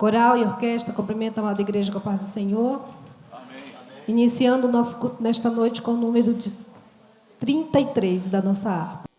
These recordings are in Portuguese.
Coral e orquestra, cumprimento a amada igreja com a paz do Senhor. Amém. Iniciando o nosso culto nesta noite com o número de 33 da nossa harpa.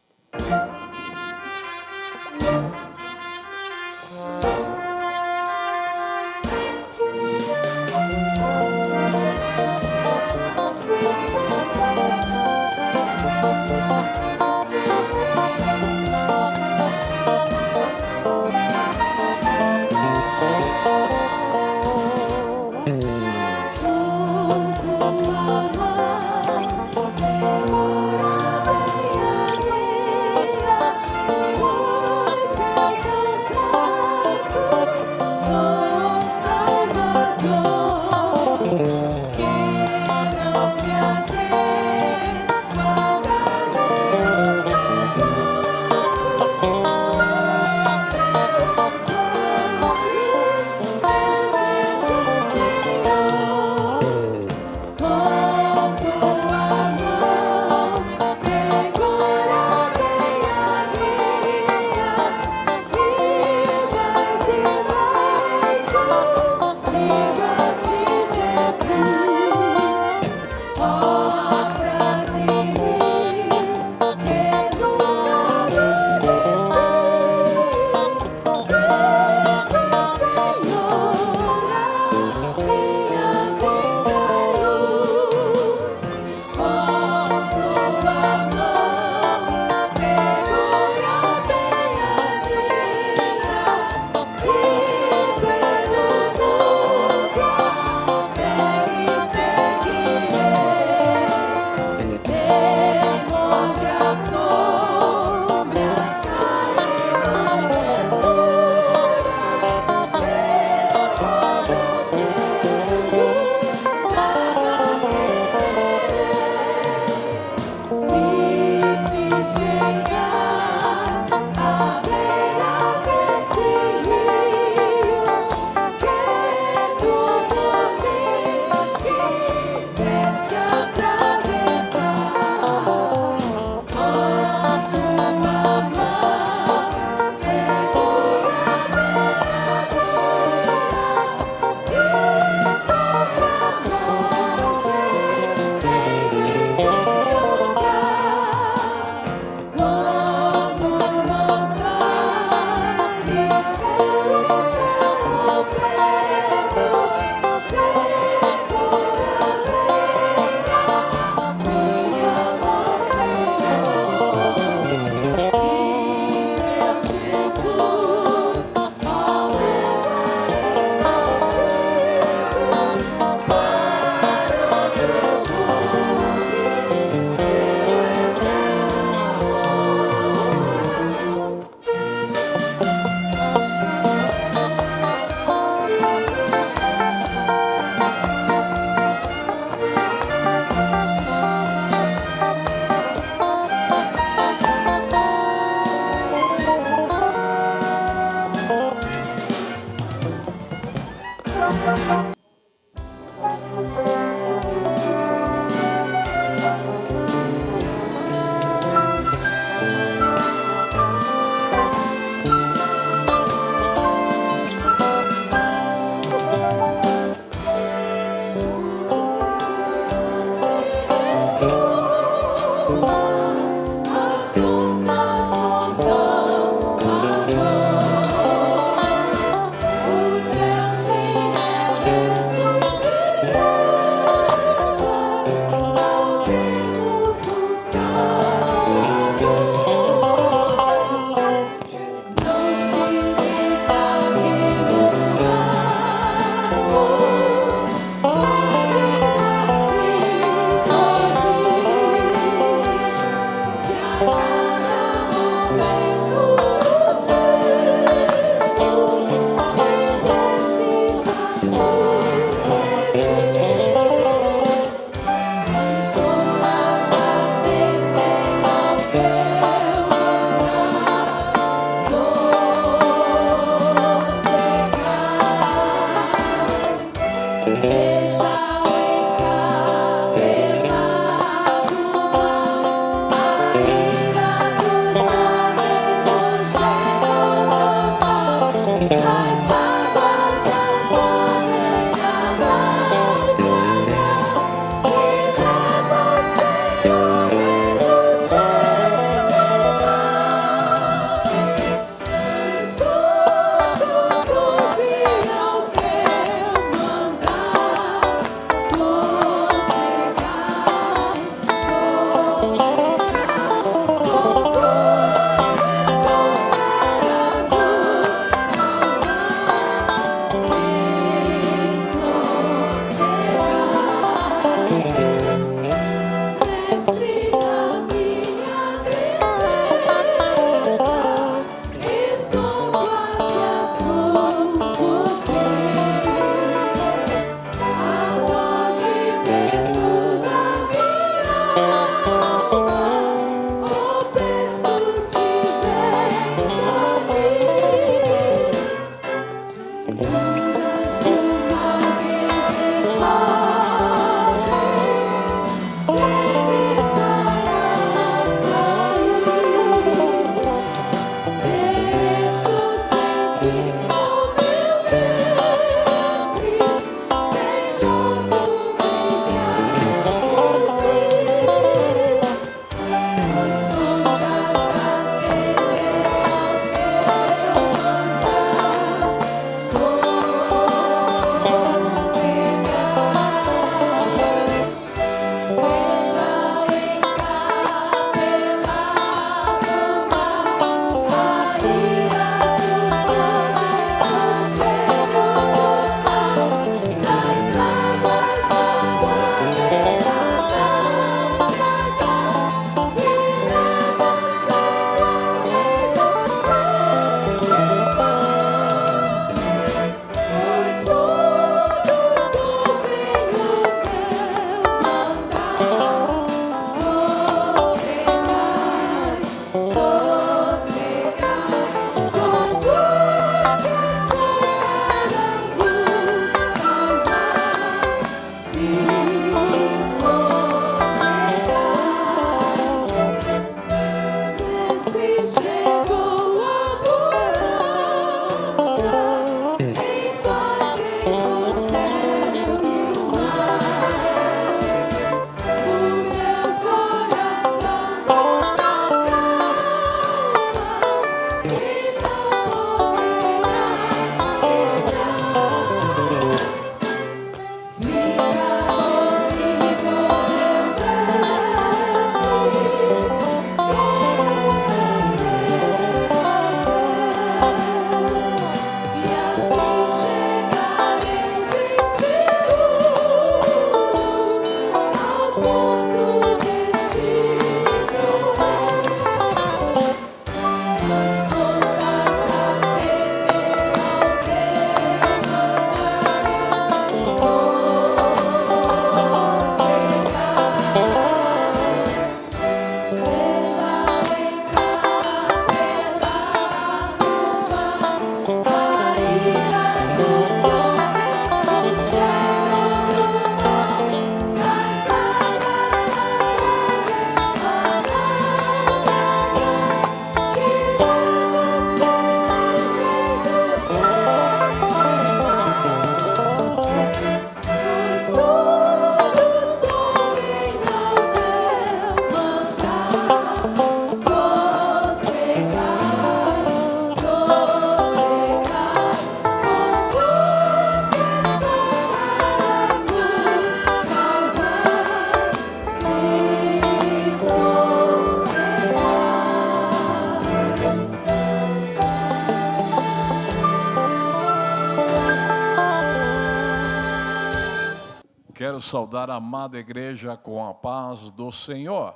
Quero saudar a amada igreja com a paz do Senhor.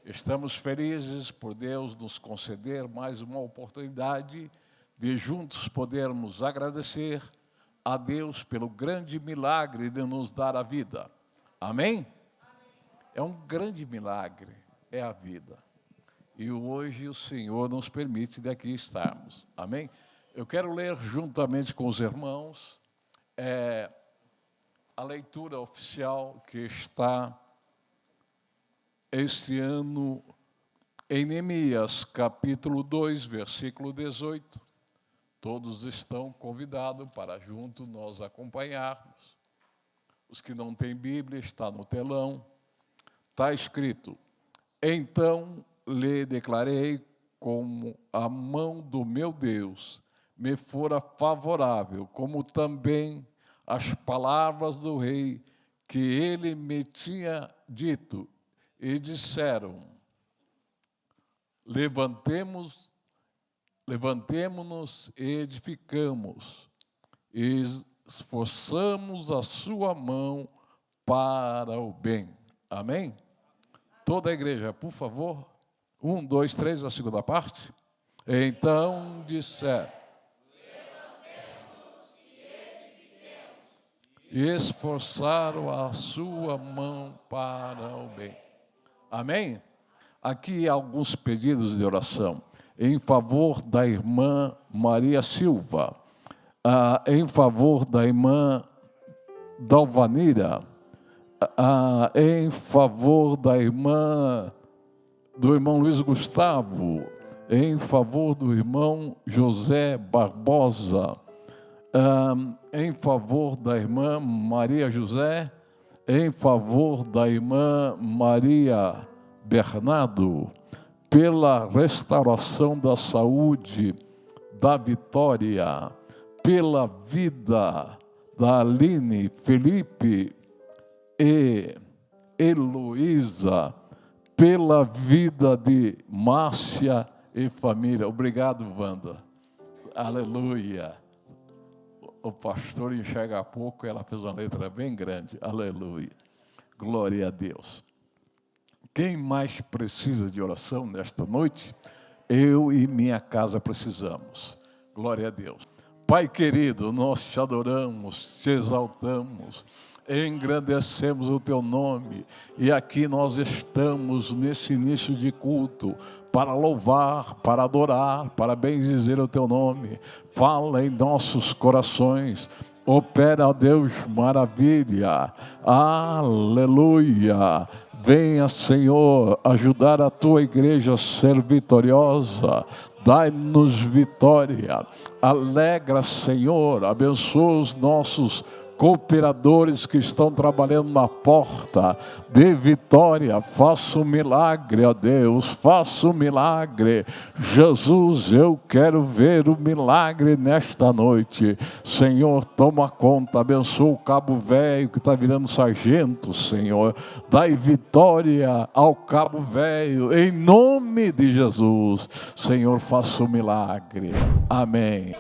Estamos felizes por Deus nos conceder mais uma oportunidade de juntos podermos agradecer a Deus pelo grande milagre de nos dar a vida. Amém? É um grande milagre, é a vida. E hoje o Senhor nos permite daqui estarmos. Amém? Eu quero ler juntamente com os irmãos a leitura oficial que está este ano em Neemias, capítulo 2, versículo 18. Todos estão convidados para junto nós acompanharmos. Os que não têm Bíblia, está no telão. Está escrito: então lhe declarei como a mão do meu Deus me fora favorável, como também as palavras do rei que ele me tinha dito, e disseram: levantemo-nos e edificamos, e esforçamos a sua mão para o bem. Amém? Toda a igreja, por favor. 1, 2, 3, a segunda parte. Então disseram: e esforçaram a sua mão para o bem. Amém? Aqui alguns pedidos de oração. Em favor da irmã Maria Silva, em favor da irmã Dalvanira, em favor da do irmão Luiz Gustavo, em favor do irmão José Barbosa, em favor da irmã Maria José, em favor da irmã Maria Bernardo, pela restauração da saúde da Vitória, pela vida da Aline, Felipe e Heloísa, pela vida de Márcia e família. Obrigado, Wanda. Aleluia. O pastor enxerga pouco, ela fez uma letra bem grande. Aleluia. Glória a Deus. Quem mais precisa de oração nesta noite? Eu e minha casa precisamos. Glória a Deus. Pai querido, nós te adoramos, te exaltamos, engrandecemos o teu nome. E aqui nós estamos nesse início de culto para louvar, para adorar, para bendizer o teu nome. Fala em nossos corações. Opera, ó Deus, maravilha. Aleluia. Venha, Senhor, ajudar a tua igreja a ser vitoriosa. Dai-nos vitória. Alegra, Senhor. Abençoa os nossos cooperadores que estão trabalhando na porta. Dê vitória. Faça um milagre, ó Deus. Faça um milagre. Jesus, eu quero ver o milagre nesta noite. Senhor, toma conta. Abençoa o cabo velho que está virando sargento, Senhor. Dai vitória ao cabo velho. Em nome de Jesus. Senhor, faça um milagre. Amém.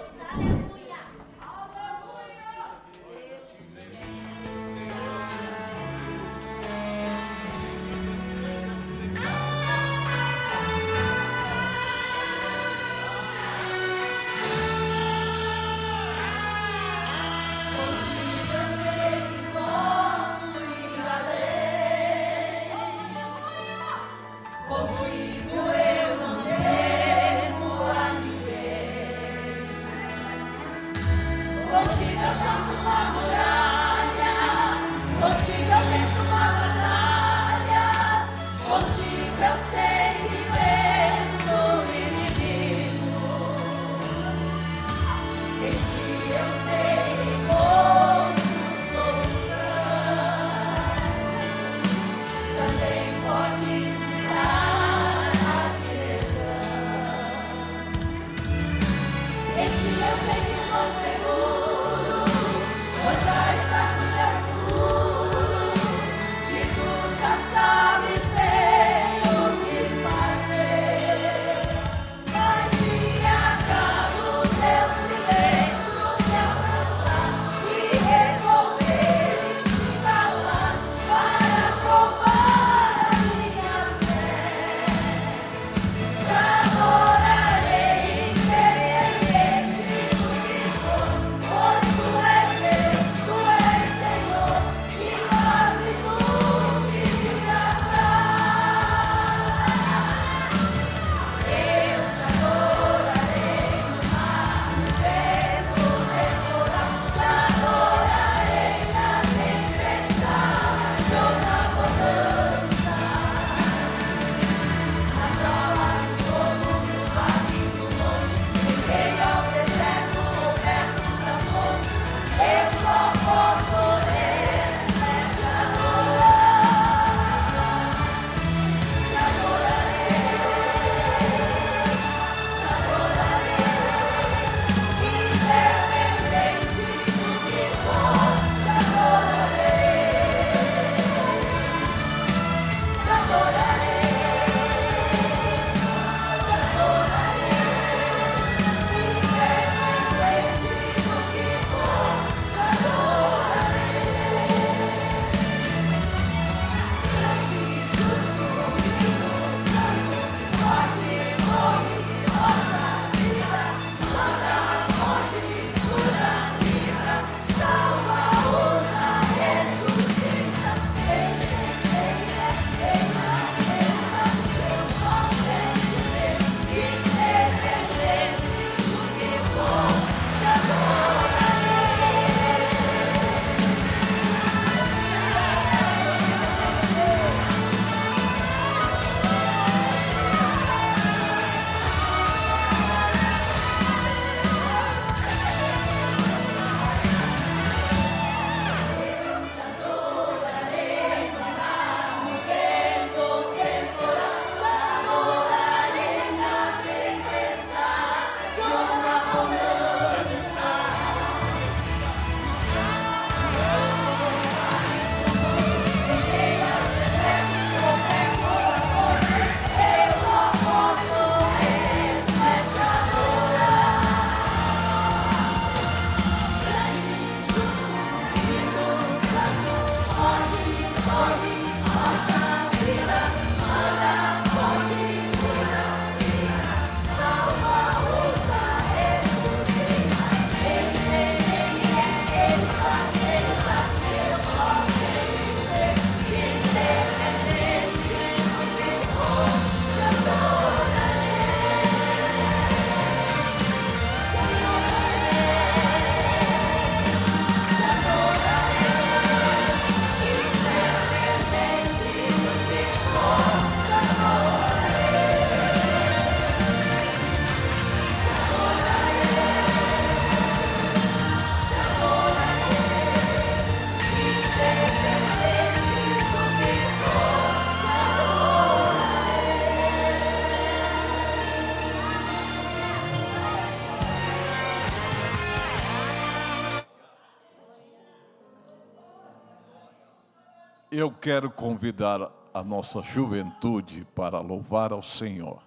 Eu quero convidar a nossa juventude para louvar ao Senhor.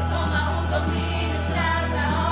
Toma o domínio, traz a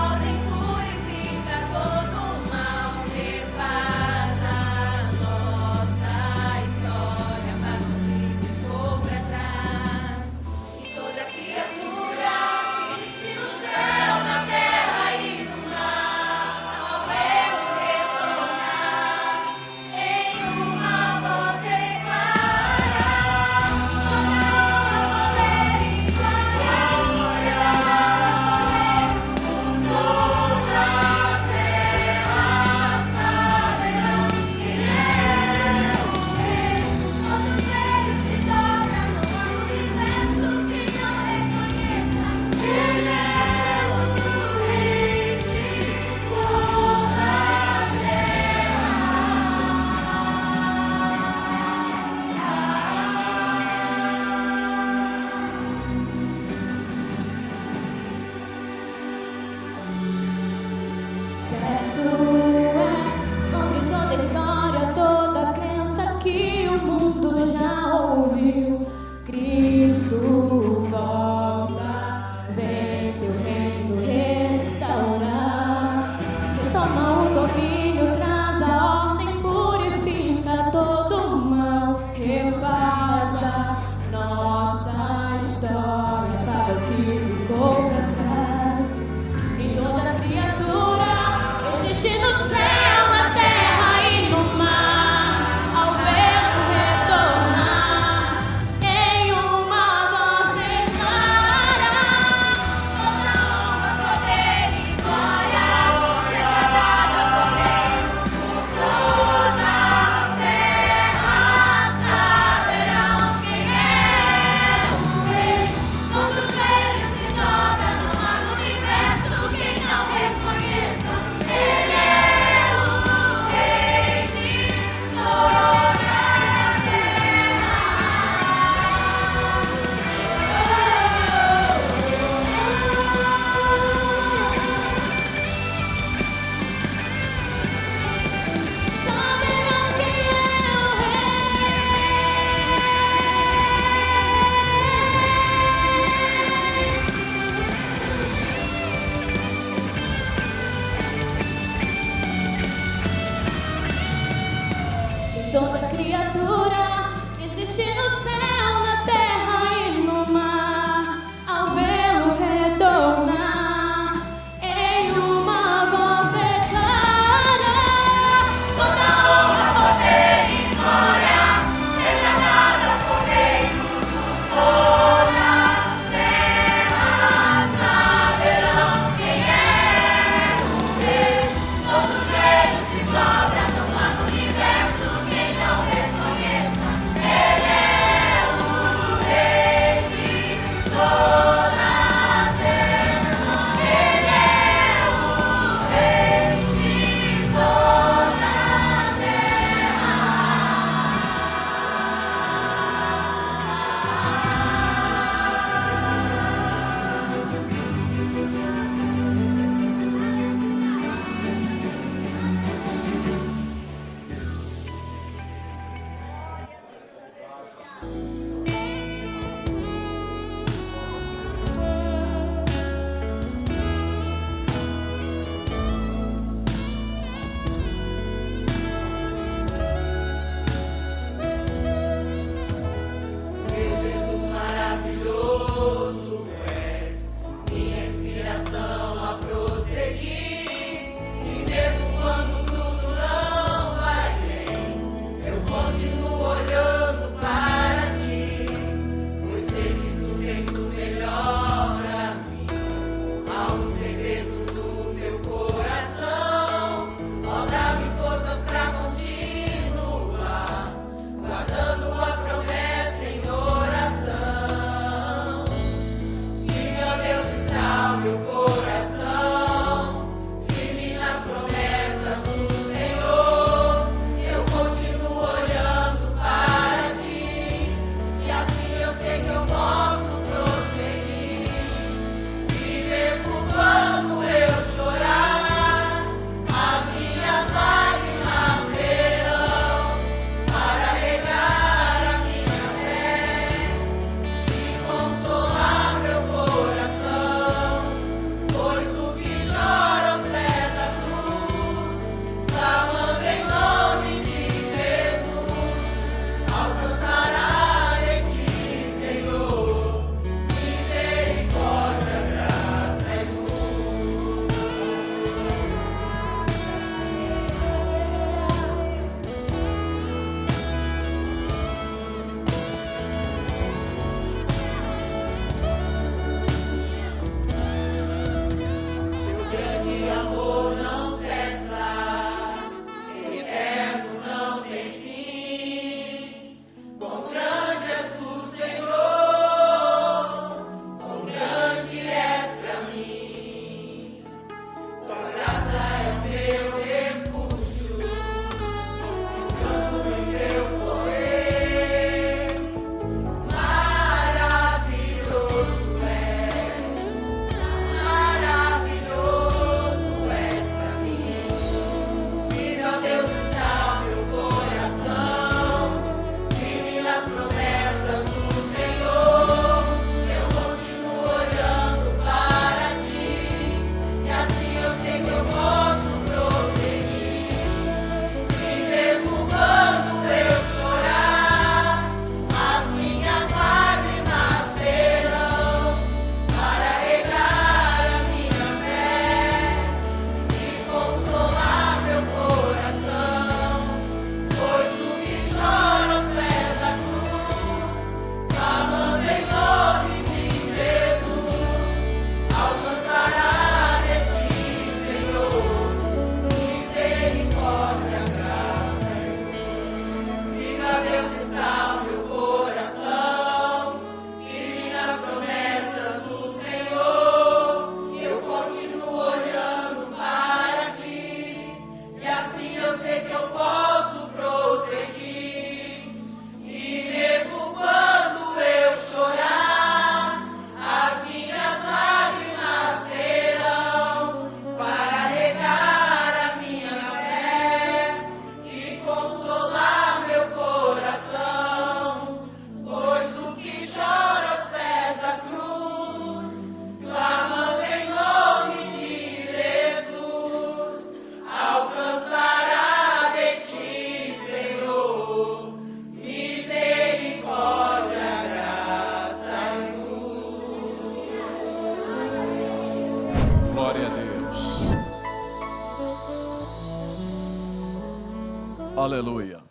Aleluia.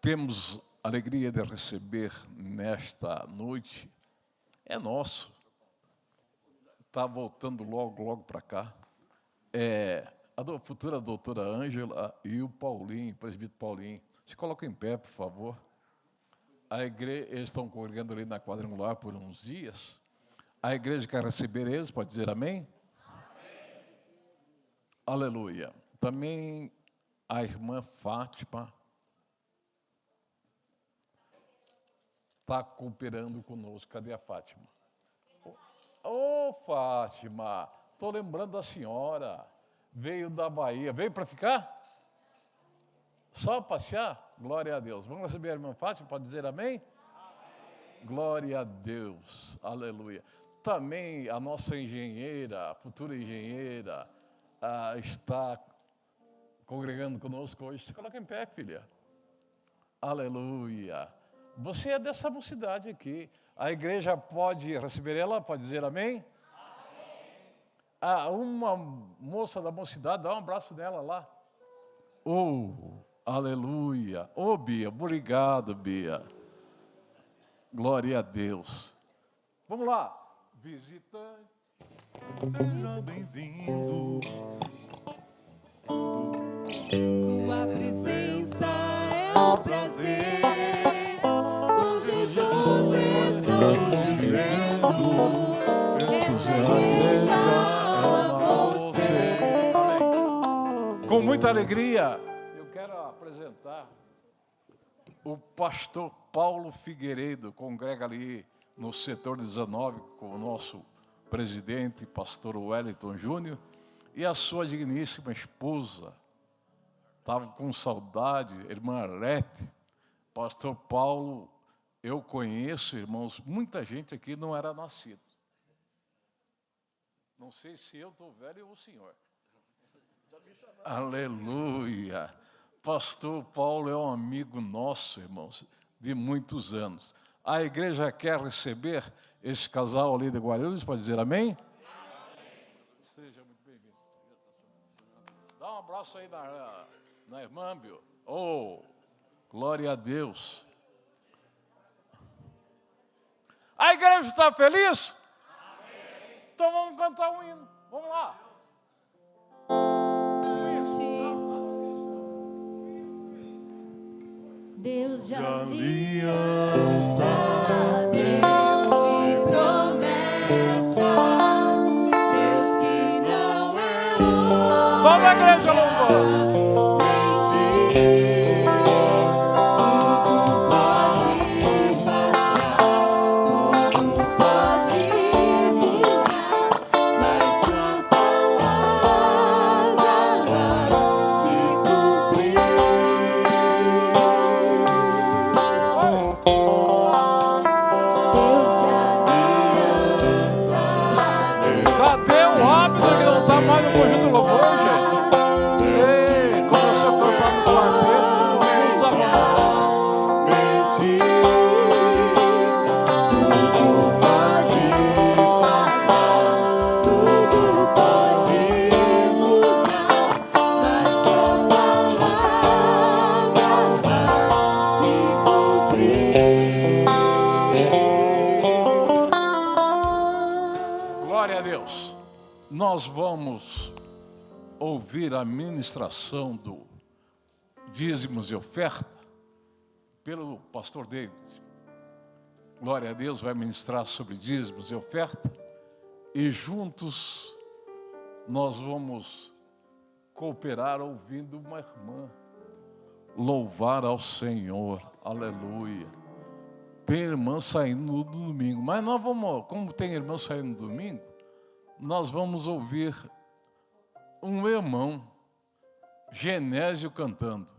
Temos alegria de receber nesta noite. É nosso. Está voltando logo para cá. A futura doutora Ângela e o Paulinho, o presbítero Paulinho. Se coloca em pé, por favor. Eles estão congregando ali na quadrangular por uns dias. A igreja quer receber eles, pode dizer amém? Amém. Aleluia. Também a irmã Fátima está cooperando conosco. Cadê a Fátima? Ô, Fátima, estou lembrando da senhora. Veio da Bahia. Veio para ficar? Só passear? Glória a Deus. Vamos receber a irmã Fátima? Pode dizer amém? Amém. Glória a Deus. Aleluia. Também a nossa engenheira, a futura engenheira, está congregando conosco hoje. Se coloca em pé, filha. Aleluia. Você é dessa mocidade aqui. A igreja pode receber ela? Pode dizer amém? Amém. Uma moça da mocidade, dá um abraço nela lá. Aleluia. Bia, obrigado, Bia. Glória a Deus. Vamos lá. Visitante. Seja bem-vindo. Sua presença é um prazer. Com Jesus estamos dizendo: essa igreja ama você. Com muita alegria, eu quero apresentar o pastor Paulo Figueiredo, congrega ali no setor 19 com o nosso presidente, pastor Wellington Júnior, e a sua digníssima esposa. Estava com saudade, irmã Arlete. Pastor Paulo, eu conheço, irmãos, muita gente aqui não era nascido. Não sei se eu estou velho ou o senhor. Aleluia. Pastor Paulo é um amigo nosso, irmãos, de muitos anos. A igreja quer receber esse casal ali de Guarulhos, pode dizer amém? Amém. Seja muito bem-vindo. Dá um abraço aí na irmã, Bio. Glória a Deus. A igreja está feliz? Amém. Então vamos cantar um hino. Vamos lá. Deus de aliança, Deus de promessa, Deus que não é homem. Toda a igreja louvando. Nós vamos ouvir a ministração do dízimos e oferta pelo pastor David. Glória a Deus, vai ministrar sobre dízimos e oferta. E juntos nós vamos cooperar ouvindo uma irmã louvar ao Senhor. Aleluia. Tem irmã saindo no domingo, mas nós vamos, como tem irmã saindo no domingo, nós vamos ouvir um irmão, Genésio, cantando.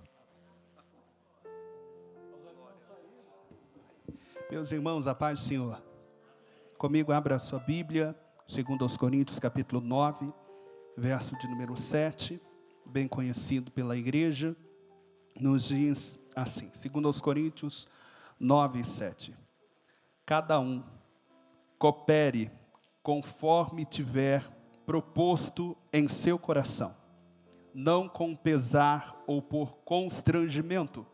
Meus irmãos, a paz do Senhor. Comigo abra a sua Bíblia, 2 Coríntios, capítulo 9, verso de número 7, bem conhecido pela igreja, nos diz assim, 2 Coríntios 9, 7. Cada um coopere conforme tiver proposto em seu coração, não com pesar ou por constrangimento,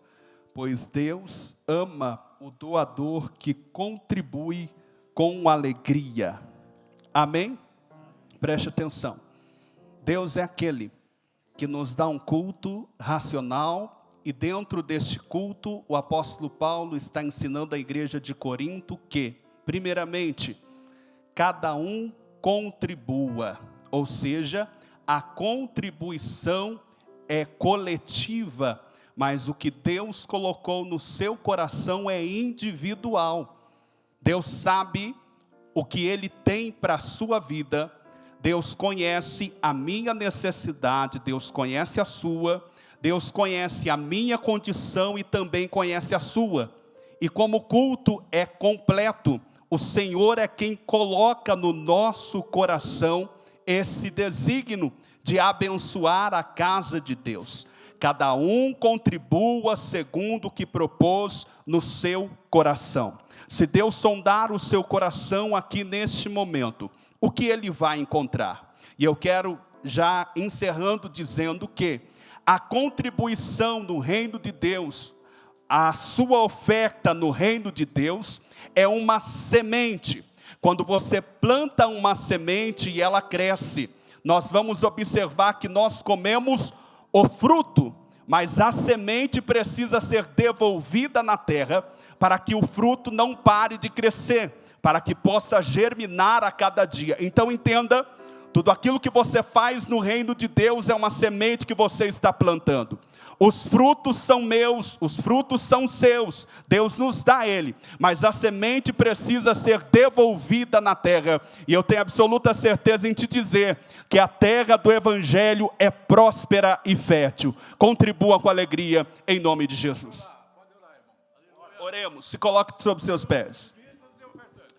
pois Deus ama o doador que contribui com alegria. Amém? Preste atenção. Deus é aquele que nos dá um culto racional, e dentro deste culto, o apóstolo Paulo está ensinando à igreja de Corinto que, primeiramente, cada um contribua, ou seja, a contribuição é coletiva, mas o que Deus colocou no seu coração é individual. Deus sabe o que Ele tem para a sua vida, Deus conhece a minha necessidade, Deus conhece a sua, Deus conhece a minha condição e também conhece a sua. E como o culto é completo, o Senhor é quem coloca no nosso coração esse desígnio de abençoar a casa de Deus. Cada um contribua segundo o que propôs no seu coração. Se Deus sondar o seu coração aqui neste momento, o que Ele vai encontrar? E eu quero já encerrando dizendo que a contribuição no reino de Deus, a sua oferta no reino de Deus é uma semente. Quando você planta uma semente e ela cresce, nós vamos observar que nós comemos o fruto, mas a semente precisa ser devolvida na terra para que o fruto não pare de crescer, para que possa germinar a cada dia. Então entenda, tudo aquilo que você faz no reino de Deus é uma semente que você está plantando. Os frutos são meus, os frutos são seus, Deus nos dá ele, mas a semente precisa ser devolvida na terra, e eu tenho absoluta certeza em te dizer, que a terra do Evangelho é próspera e fértil. Contribua com alegria, em nome de Jesus. Oremos, se coloque sobre seus pés.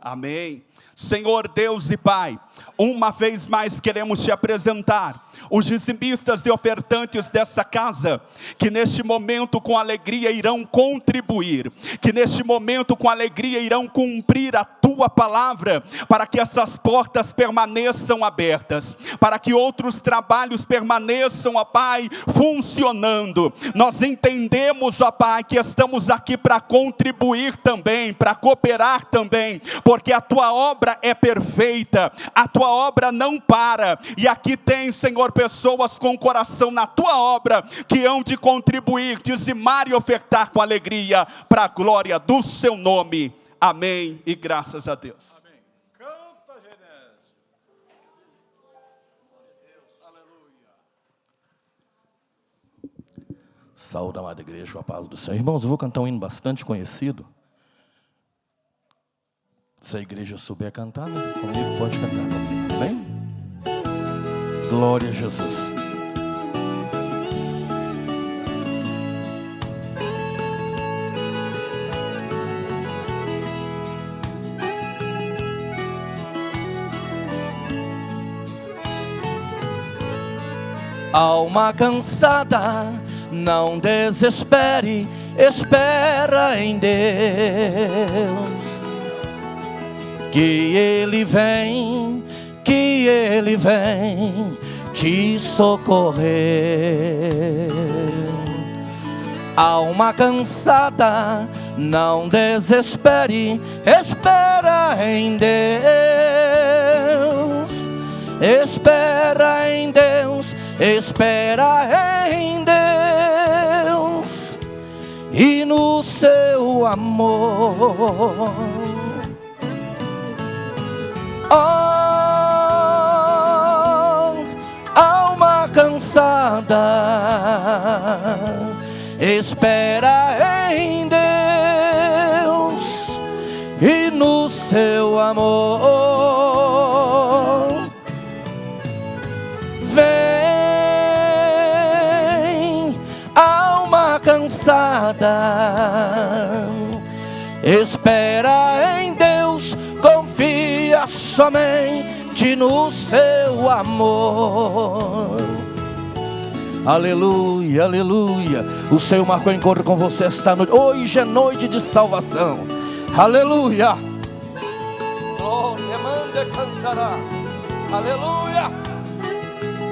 Amém. Senhor Deus e Pai, uma vez mais queremos te apresentar os dizimistas e ofertantes dessa casa, que neste momento com alegria irão contribuir, que neste momento com alegria irão cumprir a tua palavra, para que essas portas permaneçam abertas, para que outros trabalhos permaneçam, ó Pai, funcionando. Nós entendemos, ó Pai, que estamos aqui para contribuir também, para cooperar também, porque a tua obra é perfeita, a tua obra não para, e aqui tem, Senhor, pessoas com coração na tua obra, que hão de contribuir, dizimar e ofertar com alegria, para a glória do seu nome. Amém, e graças a Deus. Amém. Canta, Genésio. Aleluia. Saúde, amada igreja, com a paz do Senhor. Irmãos, eu vou cantar um hino bastante conhecido. Se a igreja souber cantar, né? Comigo pode cantar comigo, amém? Glória a Jesus. Alma cansada, não desespere, espera em Deus. Que Ele vem te socorrer. Alma cansada, não desespere, espera em Deus. Espera em Deus, espera em Deus, e no seu amor. Oh, alma cansada, espera em Deus e no seu amor. Vem, alma cansada, espera em Deus, confia somente no seu amor. Aleluia, aleluia. O Senhor marcou encontro com você esta noite. Hoje é noite de salvação. Aleluia. Glória, manda cantará. Aleluia.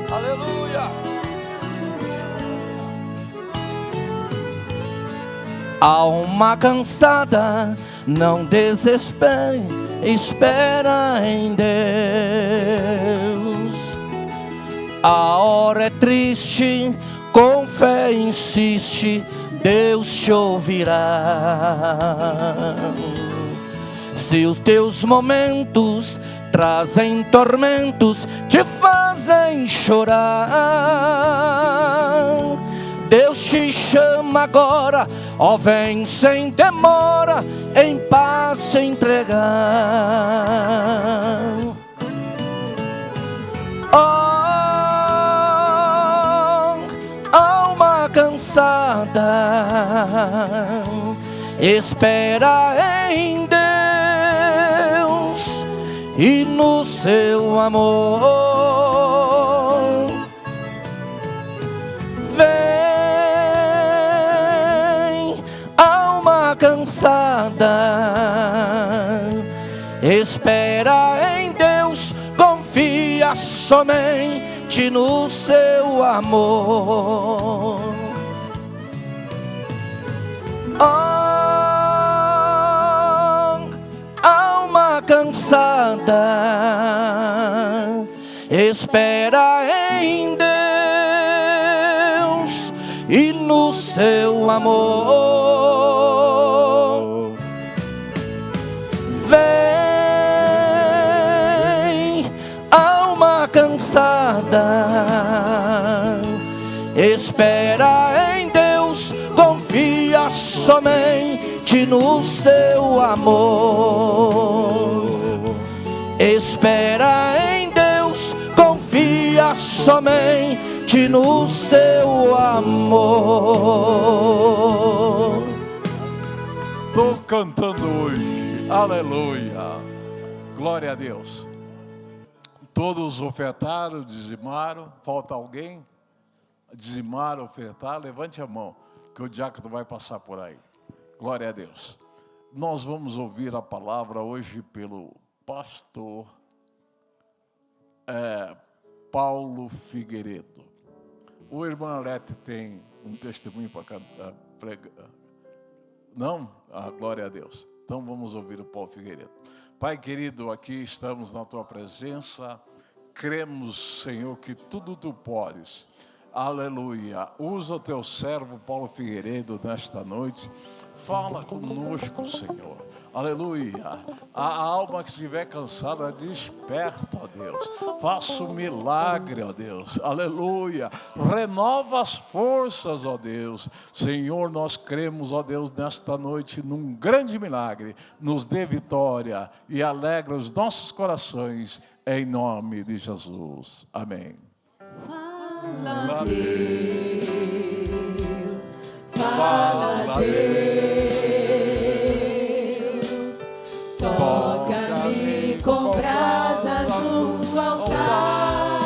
Aleluia. Alma cansada, não desespere, espera em Deus. A hora é triste, com fé insiste, Deus te ouvirá. Se os teus momentos trazem tormentos, te fazem chorar, Deus te chama agora, ó vem sem demora, em paz se entregar. Oh, alma cansada, espera em Deus e no seu amor. Vem, alma cansada, espera em Deus, confia somente no seu amor. Oh, alma cansada, espera em Deus e no seu amor. Vem, alma cansada, espera em Deus, confia somente no seu amor. Espera em Deus, confia somente no seu amor. Estou cantando hoje, aleluia, glória a Deus. Todos ofertaram, dizimaram, falta alguém? Dizimar, ofertar, levante a mão, que o diácono vai passar por aí. Glória a Deus. Nós vamos ouvir a palavra hoje pelo pastor Paulo Figueiredo. O irmão Alete tem um testemunho para pregar. Não? Glória a Deus. Então vamos ouvir o Paulo Figueiredo. Pai querido, aqui estamos na tua presença. Cremos, Senhor, que tudo tu podes. Aleluia. Usa o teu servo Paulo Figueiredo nesta noite. Fala conosco, Senhor. Aleluia. A alma que estiver cansada, desperta, ó Deus. Faça um milagre, ó Deus. Aleluia. Renova as forças, ó Deus. Senhor, nós cremos, ó Deus, nesta noite num grande milagre. Nos dê vitória e alegra os nossos corações, em nome de Jesus. Amém. Fala, Deus, fala, Deus, toca-me com brasas no altar.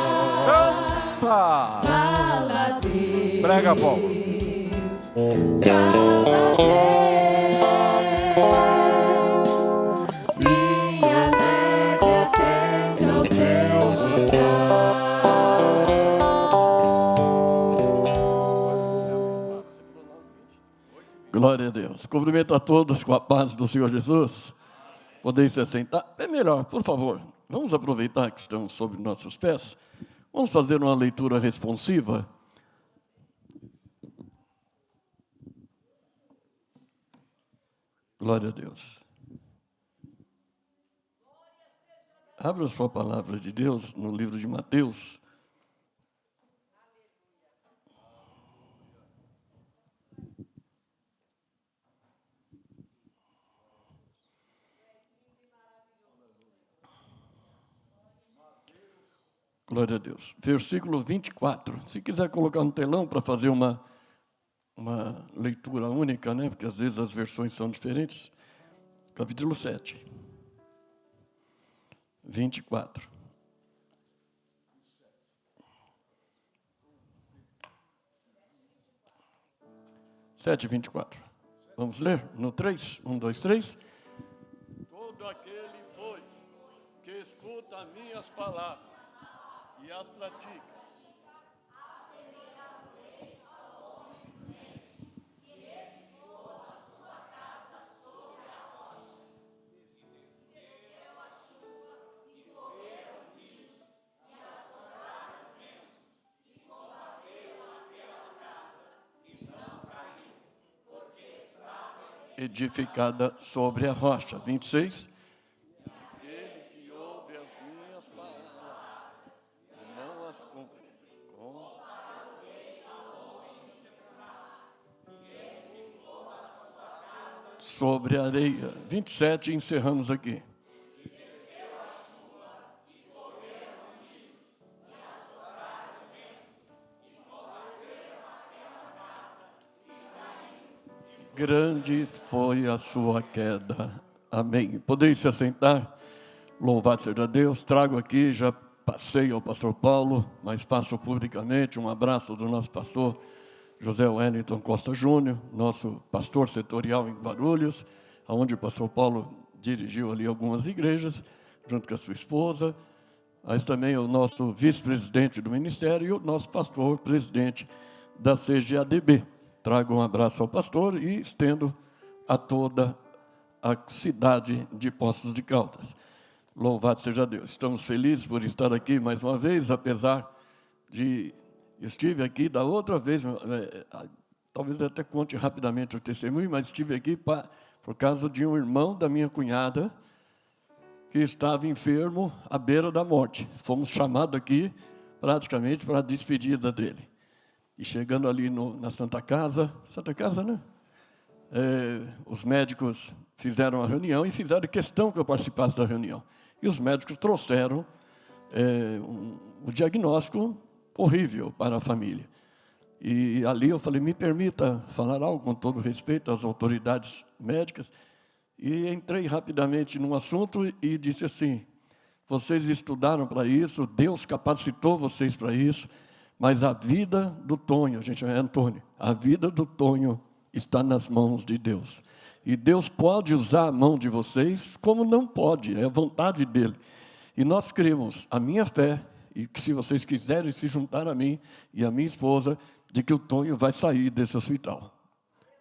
Canta! Fala, Deus, Prega, Paulo. fala, Deus, se alegre atende ao teu rogar. Glória a Deus. Cumprimento a todos com a paz do Senhor Jesus. Podem se sentar. É melhor, por favor. Vamos aproveitar que estamos sobre nossos pés. Vamos fazer uma leitura responsiva. Glória a Deus. Abra a sua palavra de Deus no livro de Mateus. Glória a Deus. Versículo 24. Se quiser colocar no telão para fazer uma leitura única, né? Porque às vezes as versões são diferentes. Capítulo 7. 24. Sete, 24. Vamos ler no 3? 1, 2, 3. Todo aquele, pois, que escuta minhas palavras e as pratica. edificada sobre a rocha. 26. Aquele que ouve as minhas palavras e não as cumpre. Sobre a areia. 27, encerramos aqui. Grande foi a sua queda. Amém. Podeis se assentar. Louvado seja Deus. Trago aqui, já passei ao pastor Paulo, mas passo publicamente um abraço do nosso pastor José Wellington Costa Júnior, nosso pastor setorial em Guarulhos, onde o pastor Paulo dirigiu ali algumas igrejas, junto com a sua esposa, mas também o nosso vice-presidente do ministério e o nosso pastor presidente da CGADB. Trago um abraço ao pastor e estendo a toda a cidade de Poços de Caldas. Louvado seja Deus. Estamos felizes por estar aqui mais uma vez, apesar de... Eu estive aqui da outra vez, talvez até conte rapidamente o testemunho, mas estive aqui por causa de um irmão da minha cunhada que estava enfermo à beira da morte. Fomos chamados aqui praticamente para a despedida dele. E chegando ali na Santa Casa, né? Os médicos fizeram a reunião e fizeram questão que eu participasse da reunião. E os médicos trouxeram um diagnóstico horrível para a família. E ali eu falei, me permita falar algo com todo respeito às autoridades médicas. E entrei rapidamente num assunto e disse assim, vocês estudaram para isso, Deus capacitou vocês para isso, mas a vida do Tonho, gente, é Antônio, a vida do Tonho está nas mãos de Deus. E Deus pode usar a mão de vocês como não pode, é a vontade dEle. E nós cremos, a minha fé, e que se vocês quiserem se juntar a mim e a minha esposa, de que o Tonho vai sair desse hospital.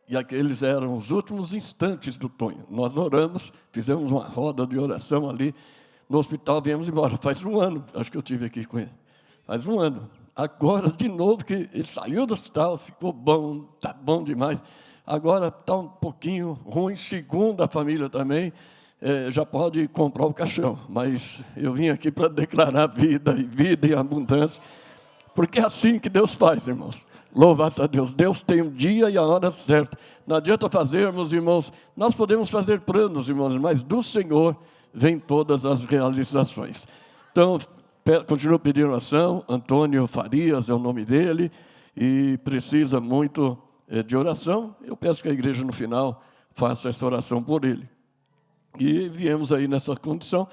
E aqueles eram os últimos instantes do Tonho. Nós oramos, fizemos uma roda de oração ali no hospital, viemos embora. Faz um ano, acho que eu estive aqui com ele. Faz um ano. Agora, de novo, que ele saiu do hospital, ficou bom, está bom demais. Agora está um pouquinho ruim, segundo a família também, já pode comprar o caixão. Mas eu vim aqui para declarar vida e abundância, porque é assim que Deus faz, irmãos. Louvado a Deus. Deus tem um dia e a hora certa. Não adianta fazermos, irmãos, nós podemos fazer planos, irmãos, mas do Senhor vêm todas as realizações. Então, continuo pedindo oração. Antônio Farias é o nome dele e precisa muito de oração. Eu peço que a igreja no final faça essa oração por ele. E viemos aí nessa condição.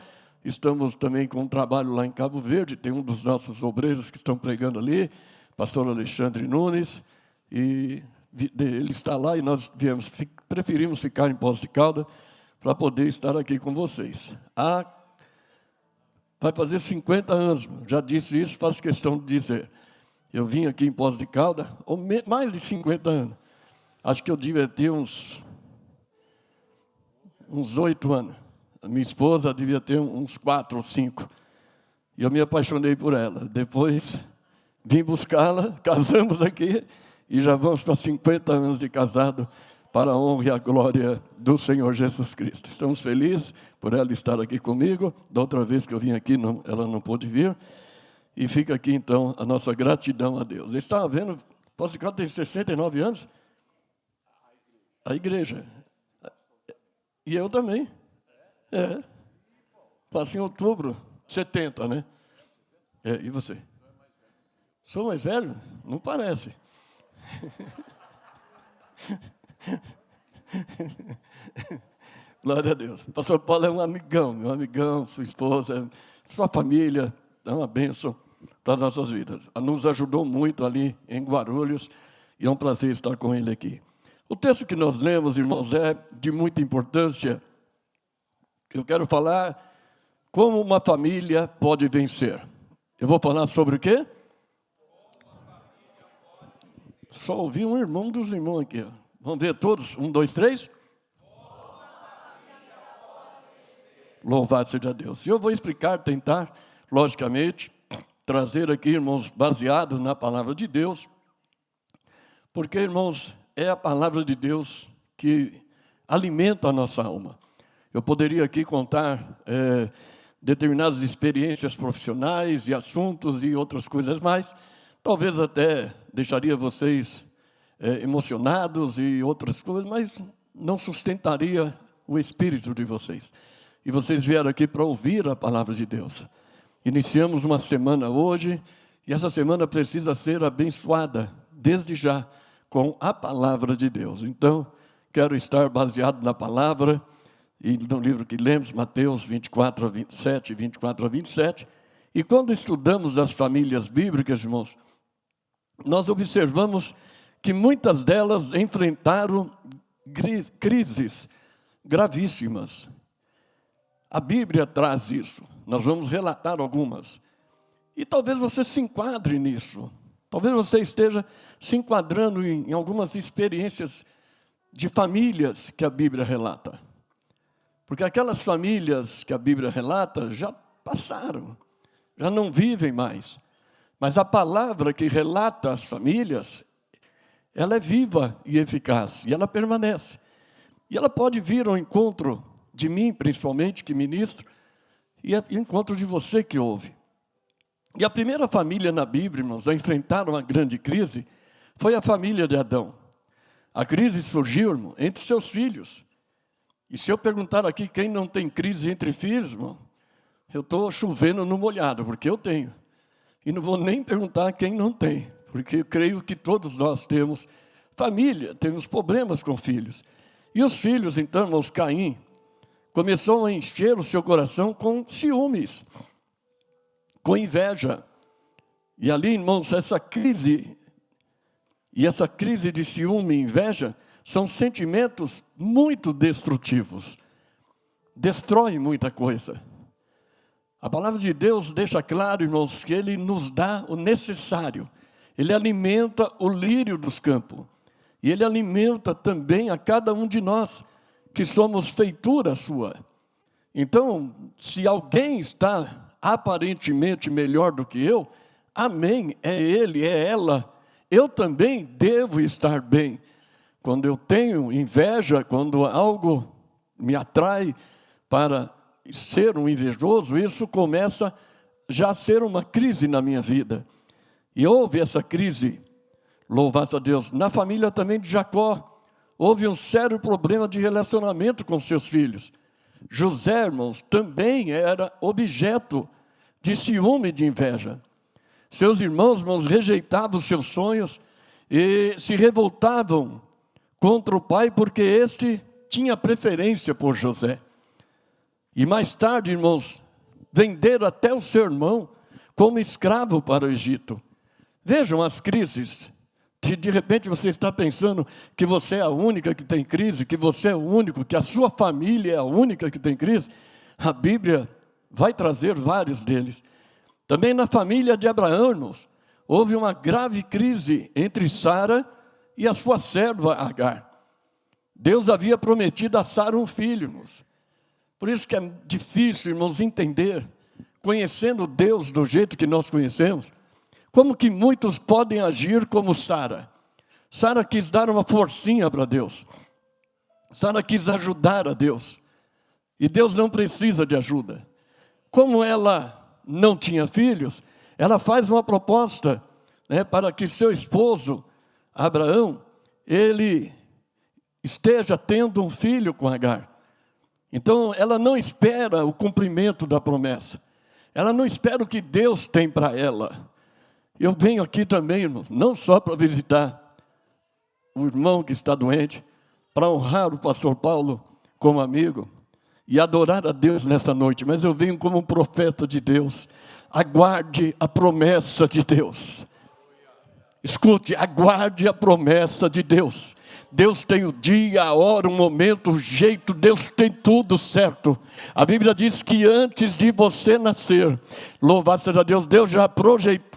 Estamos também com um trabalho lá em Cabo Verde, tem um dos nossos obreiros que estão pregando ali, pastor Alexandre Nunes, e ele está lá e nós preferimos ficar em Poços de Caldas para poder estar aqui com vocês. Vai fazer 50 anos, já disse isso, faço questão de dizer. Eu vim aqui em Poços de Caldas, mais de 50 anos. Acho que eu devia ter uns 8 anos. A minha esposa devia ter uns 4 ou 5. E eu me apaixonei por ela. Depois vim buscá-la, casamos aqui e já vamos para 50 anos de casado, para a honra e a glória do Senhor Jesus Cristo. Estamos felizes por ela estar aqui comigo. Da outra vez que eu vim aqui, ela não pôde vir. E fica aqui, então, a nossa gratidão a Deus. Vocês estavam vendo, Poços de Caldas tem 69 anos? A igreja. E eu também. Faço em outubro, 70, né? E você? Sou mais velho? Não parece. Glória a Deus. O pastor Paulo é um amigão, meu amigão, sua esposa, sua família, é uma bênção para as nossas vidas. Nos ajudou muito ali em Guarulhos e é um prazer estar com ele aqui. O texto que nós lemos, irmãos, é de muita importância. Eu quero falar como uma família pode vencer. Eu vou falar sobre o quê? Só ouvi um irmão dos irmãos aqui. Ó. Vamos ver todos? 1, 2, 3. Louvado seja Deus. E eu vou explicar, tentar, logicamente, trazer aqui, irmãos, baseado na palavra de Deus. Porque, irmãos, é a palavra de Deus que alimenta a nossa alma. Eu poderia aqui contar determinadas experiências profissionais e assuntos e outras coisas mais. Talvez até deixaria vocês emocionados e outras coisas, mas não sustentaria o espírito de vocês. E vocês vieram aqui para ouvir a palavra de Deus. Iniciamos uma semana hoje, e essa semana precisa ser abençoada, desde já, com a palavra de Deus. Então, quero estar baseado na palavra, e no livro que lemos, Mateus 24 a 27, 24 a 27. E quando estudamos as famílias bíblicas, irmãos, nós observamos que muitas delas enfrentaram crises gravíssimas. A Bíblia traz isso. Nós vamos relatar algumas. E talvez você se enquadre nisso. Talvez você esteja se enquadrando em algumas experiências de famílias que a Bíblia relata. Porque aquelas famílias que a Bíblia relata já passaram, já não vivem mais. Mas a palavra que relata as famílias, ela é viva e eficaz, e ela permanece. E ela pode vir ao encontro de mim, principalmente, que ministro, e ao encontro de você que ouve. E a primeira família na Bíblia, irmãos, a enfrentar uma grande crise, foi a família de Adão. A crise surgiu, irmão, entre seus filhos. E se eu perguntar aqui quem não tem crise entre filhos, irmão, eu estou chovendo no molhado, porque eu tenho. E não vou nem perguntar quem não tem, porque eu creio que todos nós temos família, temos problemas com filhos. E os filhos, então, irmãos, Caim, começou a encher o seu coração com ciúmes, com inveja. E ali, irmãos, essa crise de ciúme e inveja são sentimentos muito destrutivos. Destrói muita coisa. A palavra de Deus deixa claro, irmãos, que Ele nos dá o necessário. Ele alimenta o lírio dos campos. E Ele alimenta também a cada um de nós, que somos feitura sua. Então, se alguém está aparentemente melhor do que eu, amém, é ele, é ela. Eu também devo estar bem. Quando eu tenho inveja, quando algo me atrai para ser um invejoso, isso começa já a ser uma crise na minha vida. E houve essa crise, louvado a Deus, na família também de Jacó. Houve um sério problema de relacionamento com seus filhos. José, irmãos, também era objeto de ciúme e de inveja. Seus irmãos, rejeitavam os seus sonhos e se revoltavam contra o pai, porque este tinha preferência por José. E mais tarde, irmãos, venderam até o seu irmão como escravo para o Egito. Vejam as crises. De repente você está pensando que você é a única que tem crise, que você é o único, que a sua família é a única que tem crise. A Bíblia vai trazer vários deles. Também na família de Abraão, irmãos, houve uma grave crise entre Sara e a sua serva Agar. Deus havia prometido a Sara um filho, irmãos. Por isso que é difícil, irmãos, entender, conhecendo Deus do jeito que nós conhecemos, como que muitos podem agir como Sara. Sara quis dar uma forcinha para Deus. Sara quis ajudar a Deus. E Deus não precisa de ajuda. Como ela não tinha filhos, ela faz uma proposta, para que seu esposo, Abraão, ele esteja tendo um filho com Agar. Então, ela não espera o cumprimento da promessa. Ela não espera o que Deus tem para ela. Eu venho aqui também, irmão, não só para visitar o irmão que está doente, para honrar o pastor Paulo como amigo e adorar a Deus nessa noite, mas eu venho como um profeta de Deus. Aguarde a promessa de Deus. Escute, aguarde a promessa de Deus. Deus tem o dia, a hora, o momento, o jeito, Deus tem tudo certo. A Bíblia diz que antes de você nascer, louvado seja Deus, Deus já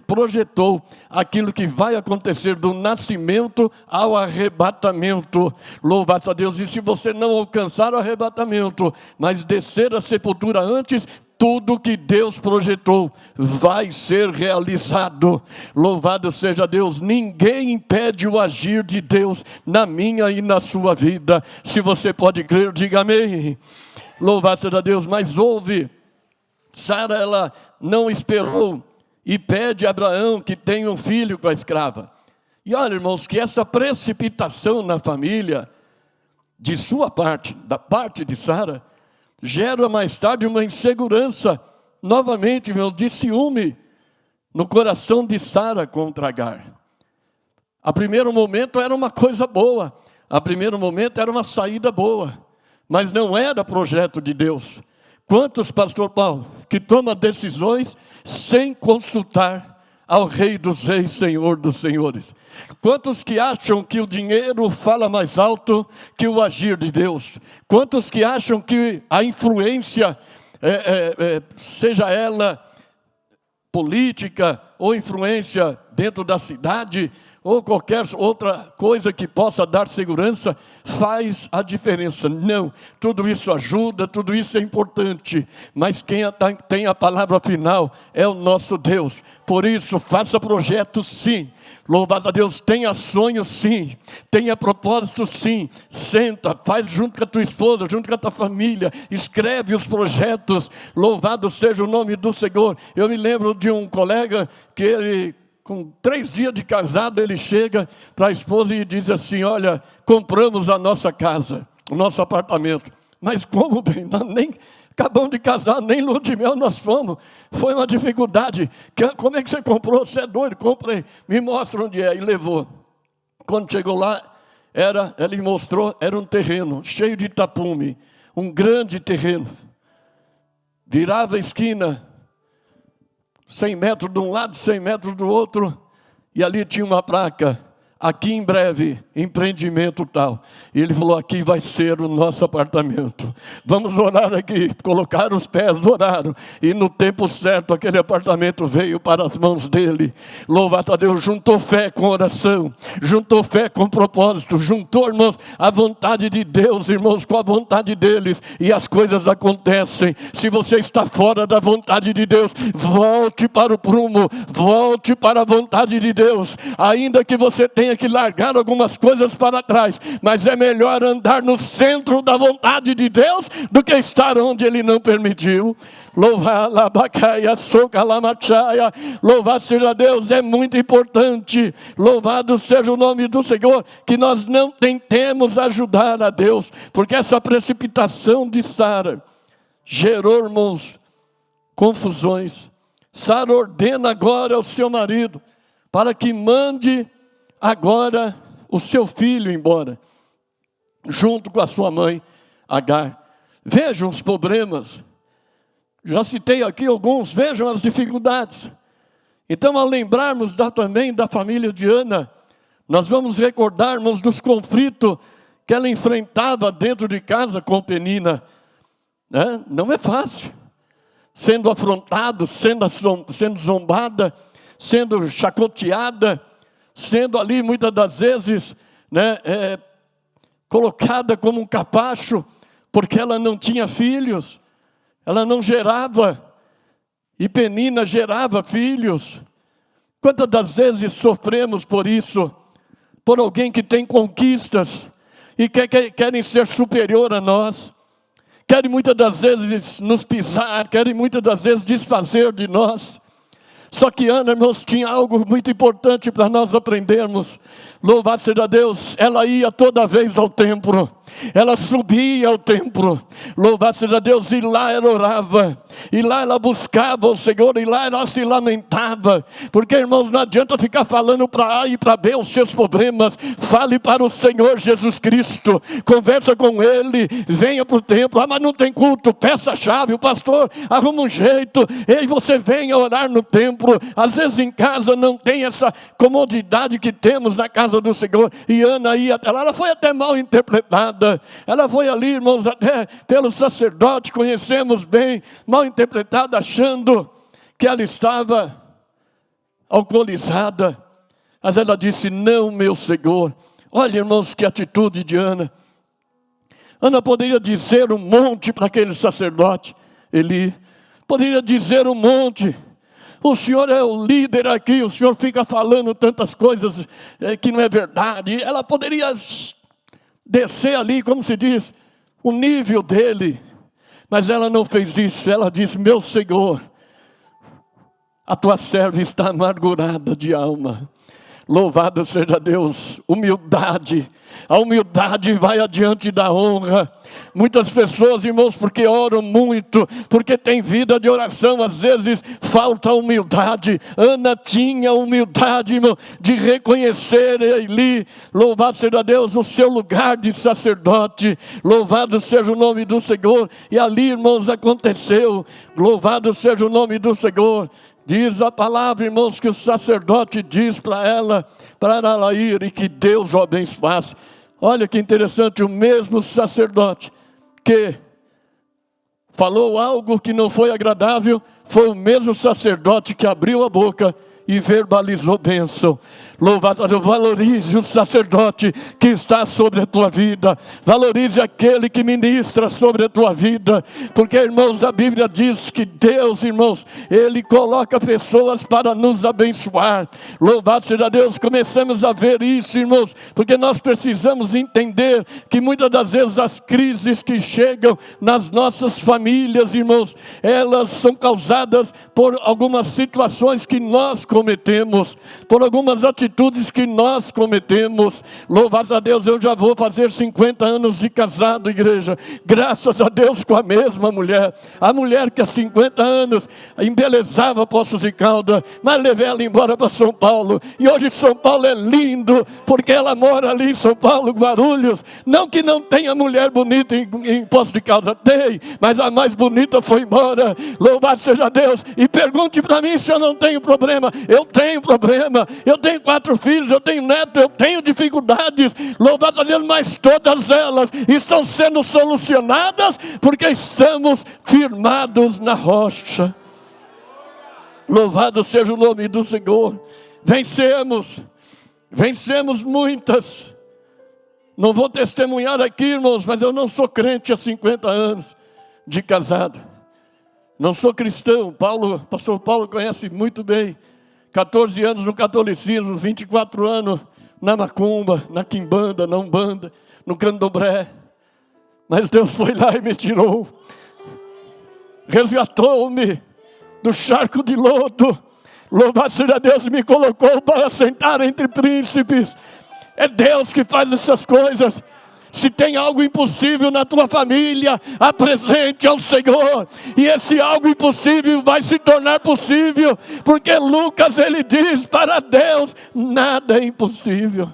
projetou aquilo que vai acontecer do nascimento ao arrebatamento. Louvado a Deus. E se você não alcançar o arrebatamento, mas descer à sepultura antes, tudo que Deus projetou vai ser realizado. Louvado seja Deus. Ninguém impede o agir de Deus na minha e na sua vida. Se você pode crer, diga amém. Louvado seja Deus. Mas ouve, Sara, ela não esperou e pede a Abraão que tenha um filho com a escrava. E olha, irmãos, que essa precipitação na família, de sua parte, da parte de Sara, gera mais tarde uma insegurança, novamente, meu, de ciúme no coração de Sara contra Agar. A primeiro momento era uma coisa boa, a primeiro momento era uma saída boa, mas não era projeto de Deus. Quantos, pastor Paulo, que toma decisões sem consultar ao Rei dos Reis, Senhor dos Senhores? Quantos que acham que o dinheiro fala mais alto que o agir de Deus? Quantos que acham que a influência, seja ela política ou influência dentro da cidade, ou qualquer outra coisa que possa dar segurança, faz a diferença? Não, tudo isso ajuda, tudo isso é importante, mas quem tem a palavra final é o nosso Deus. Por isso, faça projetos sim, louvado a Deus, tenha sonhos sim, tenha propósitos sim, senta, faz junto com a tua esposa, junto com a tua família, escreve os projetos, louvado seja o nome do Senhor. Eu me lembro de um colega que ele, com 3 dias de casado, ele chega para a esposa e diz assim: olha, compramos a nossa casa, o nosso apartamento. Mas como, bem, nós nem acabamos de casar, nem lua de mel nós fomos. Foi uma dificuldade. Como é que você comprou? Você é doido? Comprei. Me mostra onde é. E levou. Quando chegou lá, ele mostrou, era um terreno cheio de tapume, um grande terreno. Virava a esquina, 100 metros de um lado, 100 metros do outro, e ali tinha uma placa: aqui em breve, empreendimento tal. E ele falou: aqui vai ser o nosso apartamento. Vamos orar aqui. Colocaram os pés, oraram. E no tempo certo, aquele apartamento veio para as mãos dele. Louvado a Deus, juntou fé com oração, juntou fé com propósito, juntou, irmãos, a vontade de Deus, irmãos, com a vontade deles. E as coisas acontecem. Se você está fora da vontade de Deus, volte para o prumo, volte para a vontade de Deus. Ainda que você tenha que largar algumas coisas para trás, mas é melhor andar no centro da vontade de Deus do que estar onde Ele não permitiu. Louvado seja Deus, é muito importante, louvado seja o nome do Senhor, que nós não tentemos ajudar a Deus, porque essa precipitação de Sara gerou, irmãos, confusões. Sara ordena agora ao seu marido para que mande agora o seu filho embora, junto com a sua mãe Agar. Vejam os problemas, já citei aqui alguns, vejam as dificuldades. Então, ao lembrarmos também da família de Ana, nós vamos recordarmos dos conflitos que ela enfrentava dentro de casa com Penina. Não é fácil, sendo afrontada, sendo zombada, sendo chacoteada, sendo ali muitas das vezes colocada como um capacho, porque ela não tinha filhos, ela não gerava, e Penina gerava filhos. Quantas das vezes sofremos por isso, por alguém que tem conquistas, e querem ser superior a nós, querem muitas das vezes nos pisar, querem muitas das vezes desfazer de nós. Só que Ana, irmãos, tinha algo muito importante para nós aprendermos. Louvado seja Deus, ela ia toda vez ao templo, ela subia ao templo, louvado seja Deus, e lá ela orava, e lá ela buscava o Senhor, e lá ela se lamentava, porque, irmãos, não adianta ficar falando para A e para B os seus problemas. Fale para o Senhor Jesus Cristo, conversa com Ele, venha para o templo. Mas não tem culto, peça a chave, o pastor arruma um jeito, e você venha orar no templo. Às vezes em casa não tem essa comodidade que temos na casa do Senhor, e Ana ia até lá, ela foi até mal interpretada, ela foi ali, irmãos, até pelo sacerdote, conhecemos bem, mal interpretada, achando que ela estava alcoolizada. Mas ela disse: não, meu Senhor. Olha, irmãos, que atitude de Ana. Ana poderia dizer um monte para aquele sacerdote, Eli. Poderia dizer um monte. O senhor é o líder aqui, o senhor fica falando tantas coisas que não é verdade. Ela poderia descer ali, como se diz, o nível dele. Mas ela não fez isso. Ela disse: meu Senhor, a tua serva está amargurada de alma. Louvado seja Deus. Humildade. A humildade vai adiante da honra. Muitas pessoas, irmãos, porque oram muito, porque tem vida de oração, às vezes falta humildade. Ana tinha humildade, irmão, de reconhecer Eli. Louvado seja Deus, o seu lugar de sacerdote. Louvado seja o nome do Senhor. E ali, irmãos, aconteceu. Louvado seja o nome do Senhor. Diz a palavra, irmãos, que o sacerdote diz para ela ir e que Deus o abençoasse. Olha que interessante, o mesmo sacerdote que falou algo que não foi agradável, foi o mesmo sacerdote que abriu a boca e verbalizou bênção. Louvado, valorize o sacerdote que está sobre a tua vida. Valorize aquele que ministra sobre a tua vida. Porque, irmãos, a Bíblia diz que Deus, irmãos, Ele coloca pessoas para nos abençoar. Louvado seja Deus, começamos a ver isso, irmãos, porque nós precisamos entender que muitas das vezes as crises que chegam nas nossas famílias, irmãos, elas são causadas por algumas situações que nós cometemos, por algumas atitudes que nós cometemos. Louvado a Deus, eu já vou fazer 50 anos de casado, igreja. Graças a Deus, com a mesma mulher. A mulher que há 50 anos embelezava Poços de Caldas, mas levei ela embora para São Paulo. E hoje São Paulo é lindo, porque ela mora ali em São Paulo, Guarulhos. Não que não tenha mulher bonita em Poços de Caldas, tem, mas a mais bonita foi embora. Louvado seja Deus. E pergunte para mim se eu não tenho problema. Eu tenho problema. Eu tenho 4 filhos, eu tenho neto, eu tenho dificuldades. Louvado a Deus, mas todas elas estão sendo solucionadas porque estamos firmados na rocha. Louvado seja o nome do Senhor. Vencemos muitas. Não vou testemunhar aqui, irmãos, mas eu não sou crente há 50 anos de casado. Não sou cristão. Pastor Paulo conhece muito bem. 14 anos no catolicismo, 24 anos na macumba, na quimbanda, na umbanda, no candomblé. Mas Deus foi lá e me tirou. Resgatou-me do charco de lodo. Louvado seja Deus, me colocou para sentar entre príncipes. É Deus que faz essas coisas. Se tem algo impossível na tua família, apresente ao Senhor. E esse algo impossível vai se tornar possível. Porque Lucas, ele diz, para Deus nada é impossível.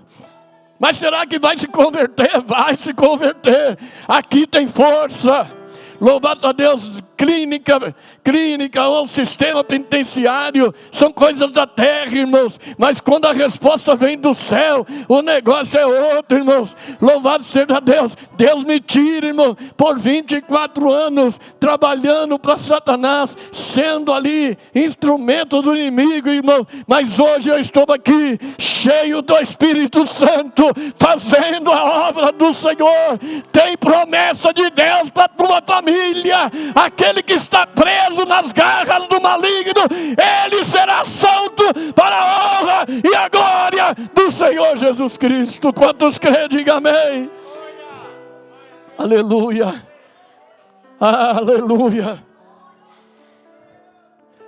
Mas será que vai se converter? Vai se converter. Aqui tem força. Louvado a Deus, clínica ou sistema penitenciário, são coisas da terra, irmãos. Mas quando a resposta vem do céu, o negócio é outro, irmãos. Louvado seja Deus. Deus me tira, irmão, por 24 anos, trabalhando para Satanás, sendo ali instrumento do inimigo, irmão. Mas hoje eu estou aqui, cheio do Espírito Santo, fazendo a obra do Senhor. Tem promessa de Deus para a tua família. Aquele que está preso nas garras do maligno, ele será solto para a honra e a glória do Senhor Jesus Cristo. Quantos creem, diga amém. Aleluia, aleluia,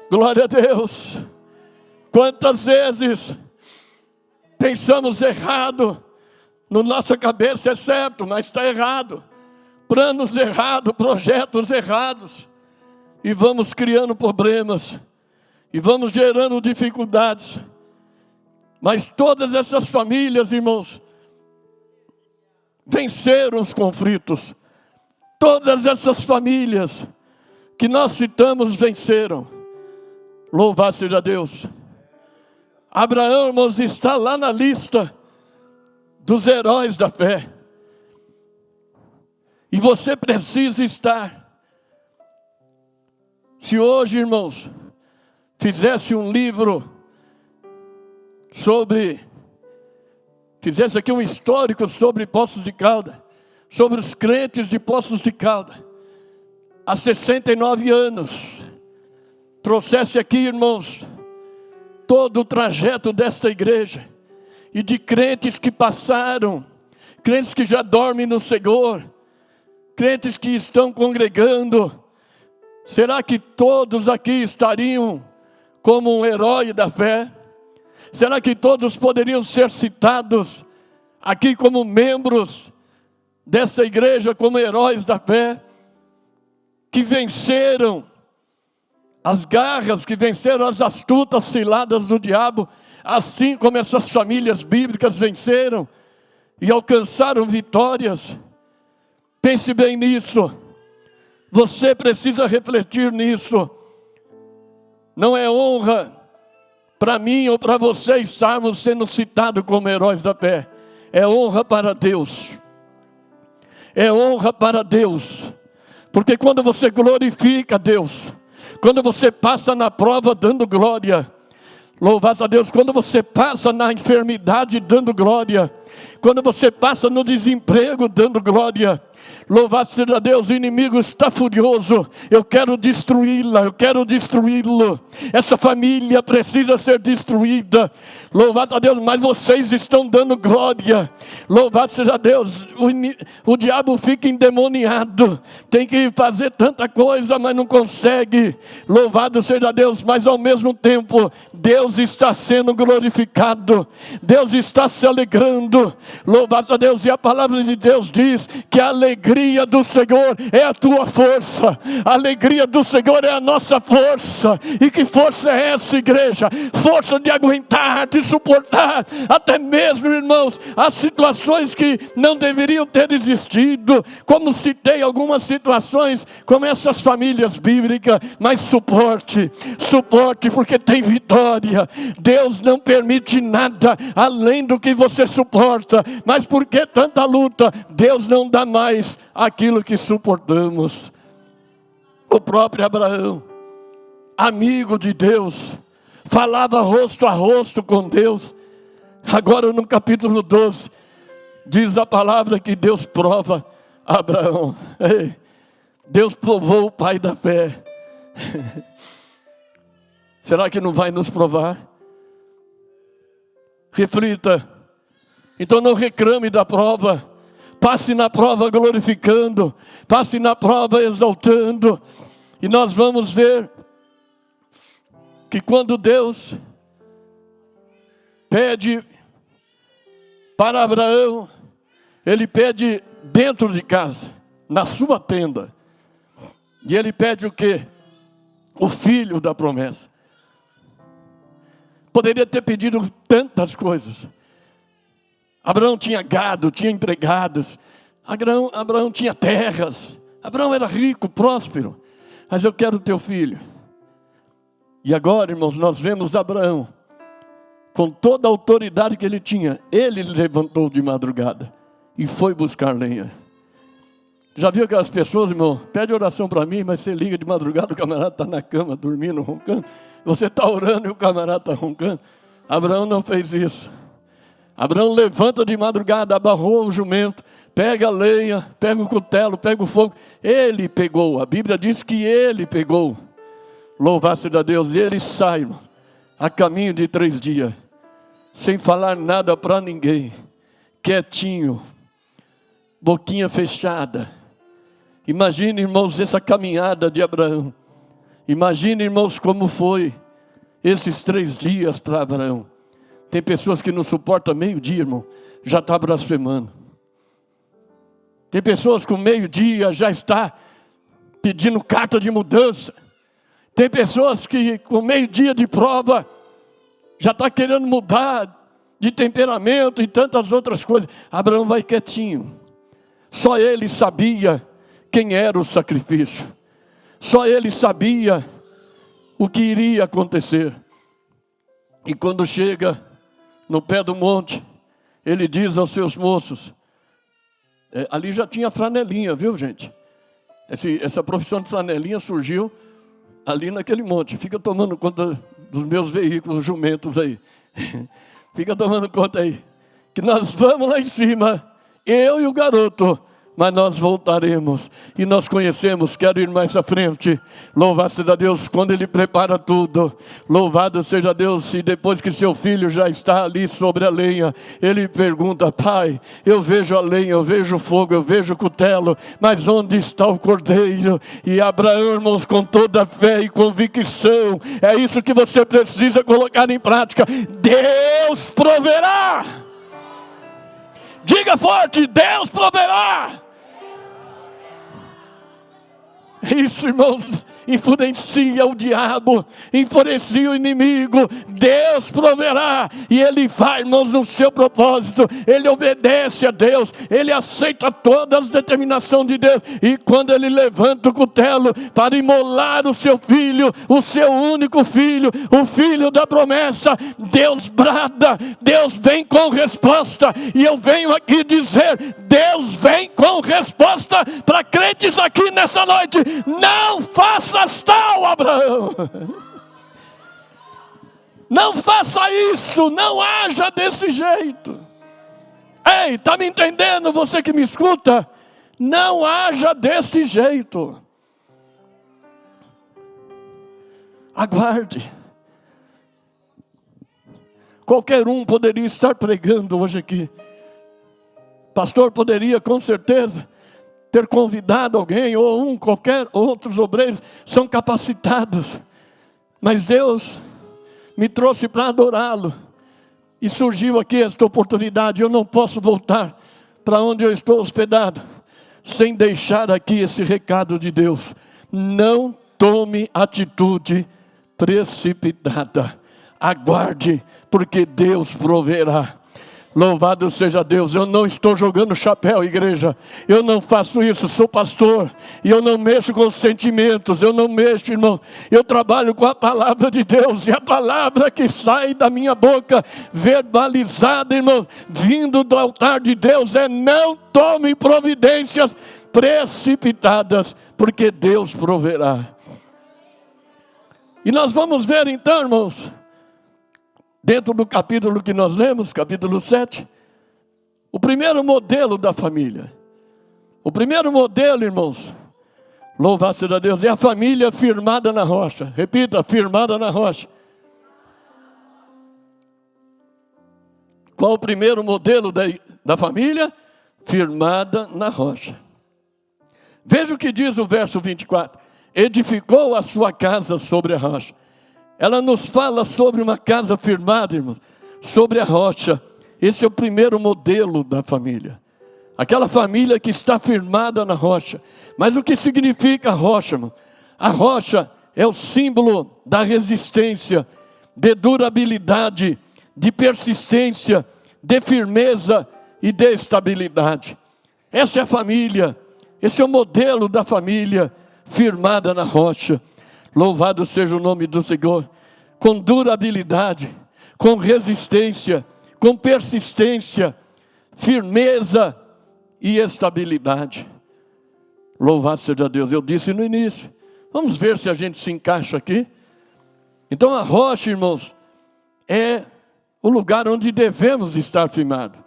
glória a Deus. Quantas vezes pensamos errado, na nossa cabeça é certo, mas está errado. Planos errados, projetos errados, e vamos criando problemas, e vamos gerando dificuldades. Mas todas essas famílias, irmãos, venceram os conflitos. Todas essas famílias que nós citamos venceram. Louvado seja Deus. Abraão, irmãos, está lá na lista dos heróis da fé. E você precisa estar. Se hoje, irmãos, fizesse um livro fizesse aqui um histórico sobre Poços de Caldas, sobre os crentes de Poços de Caldas, há 69 anos, trouxesse aqui, irmãos, todo o trajeto desta igreja, e de crentes que passaram, crentes que já dormem no Senhor, crentes que estão congregando, será que todos aqui estariam como um herói da fé? Será que todos poderiam ser citados aqui como membros dessa igreja, como heróis da fé, que venceram as garras, que venceram as astutas ciladas do diabo, assim como essas famílias bíblicas venceram e alcançaram vitórias? Pense bem nisso. Você precisa refletir nisso. Não é honra para mim ou para você estarmos sendo citados como heróis da fé. É honra para Deus. É honra para Deus. Porque quando você glorifica a Deus, quando você passa na prova dando glória, louvado a Deus, quando você passa na enfermidade dando glória, quando você passa no desemprego dando glória, louvado seja Deus, o inimigo está furioso, eu quero destruí-la, eu quero destruí-lo, essa família precisa ser destruída, louvado a Deus, mas vocês estão dando glória, louvado seja Deus, o diabo fica endemoniado, tem que fazer tanta coisa, mas não consegue, louvado seja Deus, mas ao mesmo tempo, Deus está sendo glorificado, Deus está se alegrando, louvado a Deus, e a palavra de Deus diz que a alegria do Senhor é a tua força, a alegria do Senhor é a nossa força. E que força é essa, igreja? Força de aguentar, de suportar, até mesmo, irmãos, as situações que não deveriam ter existido, como citei algumas situações, como essas famílias bíblicas, mas suporte, porque tem vitória. Deus não permite nada além do que você suporta, mas porque tanta luta, Deus não dá mais aquilo que suportamos. O próprio Abraão, amigo de Deus, falava rosto a rosto com Deus. Agora no capítulo 12, diz a palavra que Deus prova Abraão. Ei, Deus provou o pai da fé. Será que não vai nos provar? Reflita. Então não reclame da prova. Passe na prova glorificando, passe na prova exaltando. E nós vamos ver que quando Deus pede para Abraão, Ele pede dentro de casa, na sua tenda. E Ele pede o quê? O filho da promessa. Poderia ter pedido tantas coisas. Abraão tinha gado, tinha empregados, Abraão tinha terras, Abraão era rico, próspero, mas eu quero teu filho. E agora, irmãos, nós vemos Abraão, com toda a autoridade que ele tinha, ele levantou de madrugada e foi buscar lenha. Já viu aquelas pessoas, irmão, pede oração para mim, mas você liga de madrugada, o camarada está na cama, dormindo, roncando, você está orando e o camarada está roncando. Abraão não fez isso. Abraão levanta de madrugada, abarrou o jumento, pega a lenha, pega o cutelo, pega o fogo. Ele pegou, a Bíblia diz que ele pegou. Louvado seja Deus, e ele sai a caminho de 3 dias, sem falar nada para ninguém, quietinho, boquinha fechada. Imagine, irmãos, essa caminhada de Abraão. Imagine, irmãos, como foi esses 3 dias para Abraão. Tem pessoas que não suportam meio-dia, irmão, já está blasfemando. Tem pessoas que com meio-dia já está pedindo carta de mudança. Tem pessoas que com meio-dia de prova já está querendo mudar de temperamento e tantas outras coisas. Abraão vai quietinho. Só ele sabia quem era o sacrifício. Só ele sabia o que iria acontecer. E quando chega no pé do monte, ele diz aos seus moços, ali já tinha franelinha, viu, gente? Essa profissão de franelinha surgiu ali naquele monte. Fica tomando conta dos meus veículos jumentos aí. Fica tomando conta aí. Que nós vamos lá em cima, eu e o garoto, mas nós voltaremos. E nós conhecemos, quero ir mais à frente. Louvado seja Deus quando Ele prepara tudo. Louvado seja Deus, e depois que seu filho já está ali sobre a lenha, ele pergunta: pai, eu vejo a lenha, eu vejo o fogo, eu vejo o cutelo, mas onde está o cordeiro? E Abraão, irmãos, com toda a fé e convicção, é isso que você precisa colocar em prática: Deus proverá. Diga forte: Deus proverá. Isso, irmãos, enfurecia o diabo, enfurecia o inimigo. Deus proverá, e ele vai, irmãos, no seu propósito. Ele obedece a Deus, ele aceita todas as determinações de Deus. E quando ele levanta o cutelo para imolar o seu filho, o seu único filho, o filho da promessa, Deus brada, Deus vem com resposta. E eu venho aqui dizer: Deus vem com resposta para crentes aqui nessa noite. Não faças tal, Abraão. Não faça isso, não haja desse jeito. Ei, está me entendendo, você que me escuta? Não haja desse jeito. Aguarde. Qualquer um poderia estar pregando hoje aqui. Pastor poderia com certeza ter convidado alguém, ou qualquer outros obreiros são capacitados. Mas Deus me trouxe para adorá-lo. E surgiu aqui esta oportunidade. Eu não posso voltar para onde eu estou hospedado sem deixar aqui esse recado de Deus: não tome atitude precipitada. Aguarde, porque Deus proverá. Louvado seja Deus. Eu não estou jogando chapéu, igreja. Eu não faço isso, sou pastor. E eu não mexo com sentimentos. Eu não mexo, irmão. Eu trabalho com a palavra de Deus. E a palavra que sai da minha boca, verbalizada, irmão, vindo do altar de Deus, é: não tome providências precipitadas, porque Deus proverá. E nós vamos ver então, irmãos, dentro do capítulo que nós lemos, capítulo 7, o primeiro modelo da família. O primeiro modelo, irmãos, louvado seja Deus, é a família firmada na rocha. Repita: firmada na rocha. Qual o primeiro modelo da família? Firmada na rocha. Veja o que diz o verso 24. Edificou a sua casa sobre a rocha. Ela nos fala sobre uma casa firmada, irmãos, sobre a rocha. Esse é o primeiro modelo da família. Aquela família que está firmada na rocha. Mas o que significa a rocha, irmão? A rocha é o símbolo da resistência, de durabilidade, de persistência, de firmeza e de estabilidade. Essa é a família. Esse é o modelo da família firmada na rocha. Louvado seja o nome do Senhor. Com durabilidade, com resistência, com persistência, firmeza e estabilidade. Louvado seja Deus. Eu disse no início, vamos ver se a gente se encaixa aqui. Então a rocha, irmãos, é o lugar onde devemos estar firmados.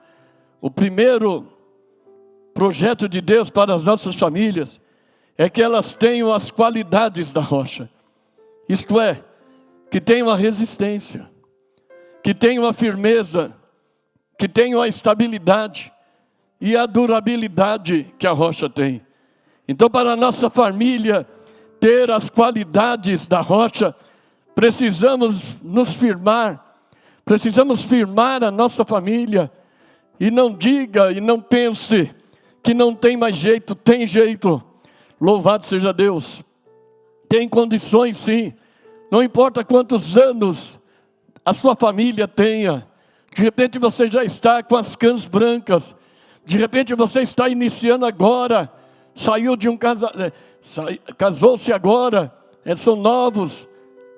O primeiro projeto de Deus para as nossas famílias é que elas tenham as qualidades da rocha. Isto é, que tenham a resistência, que tenham a firmeza, que tenham a estabilidade e a durabilidade que a rocha tem. Então, para a nossa família ter as qualidades da rocha, precisamos nos firmar, precisamos firmar a nossa família. E não diga e não pense que não tem mais jeito, tem jeito. Louvado seja Deus. Tem condições sim. Não importa quantos anos a sua família tenha. De repente você já está com as cãs brancas. De repente você está iniciando agora. Saiu de um casou-se agora. São novos.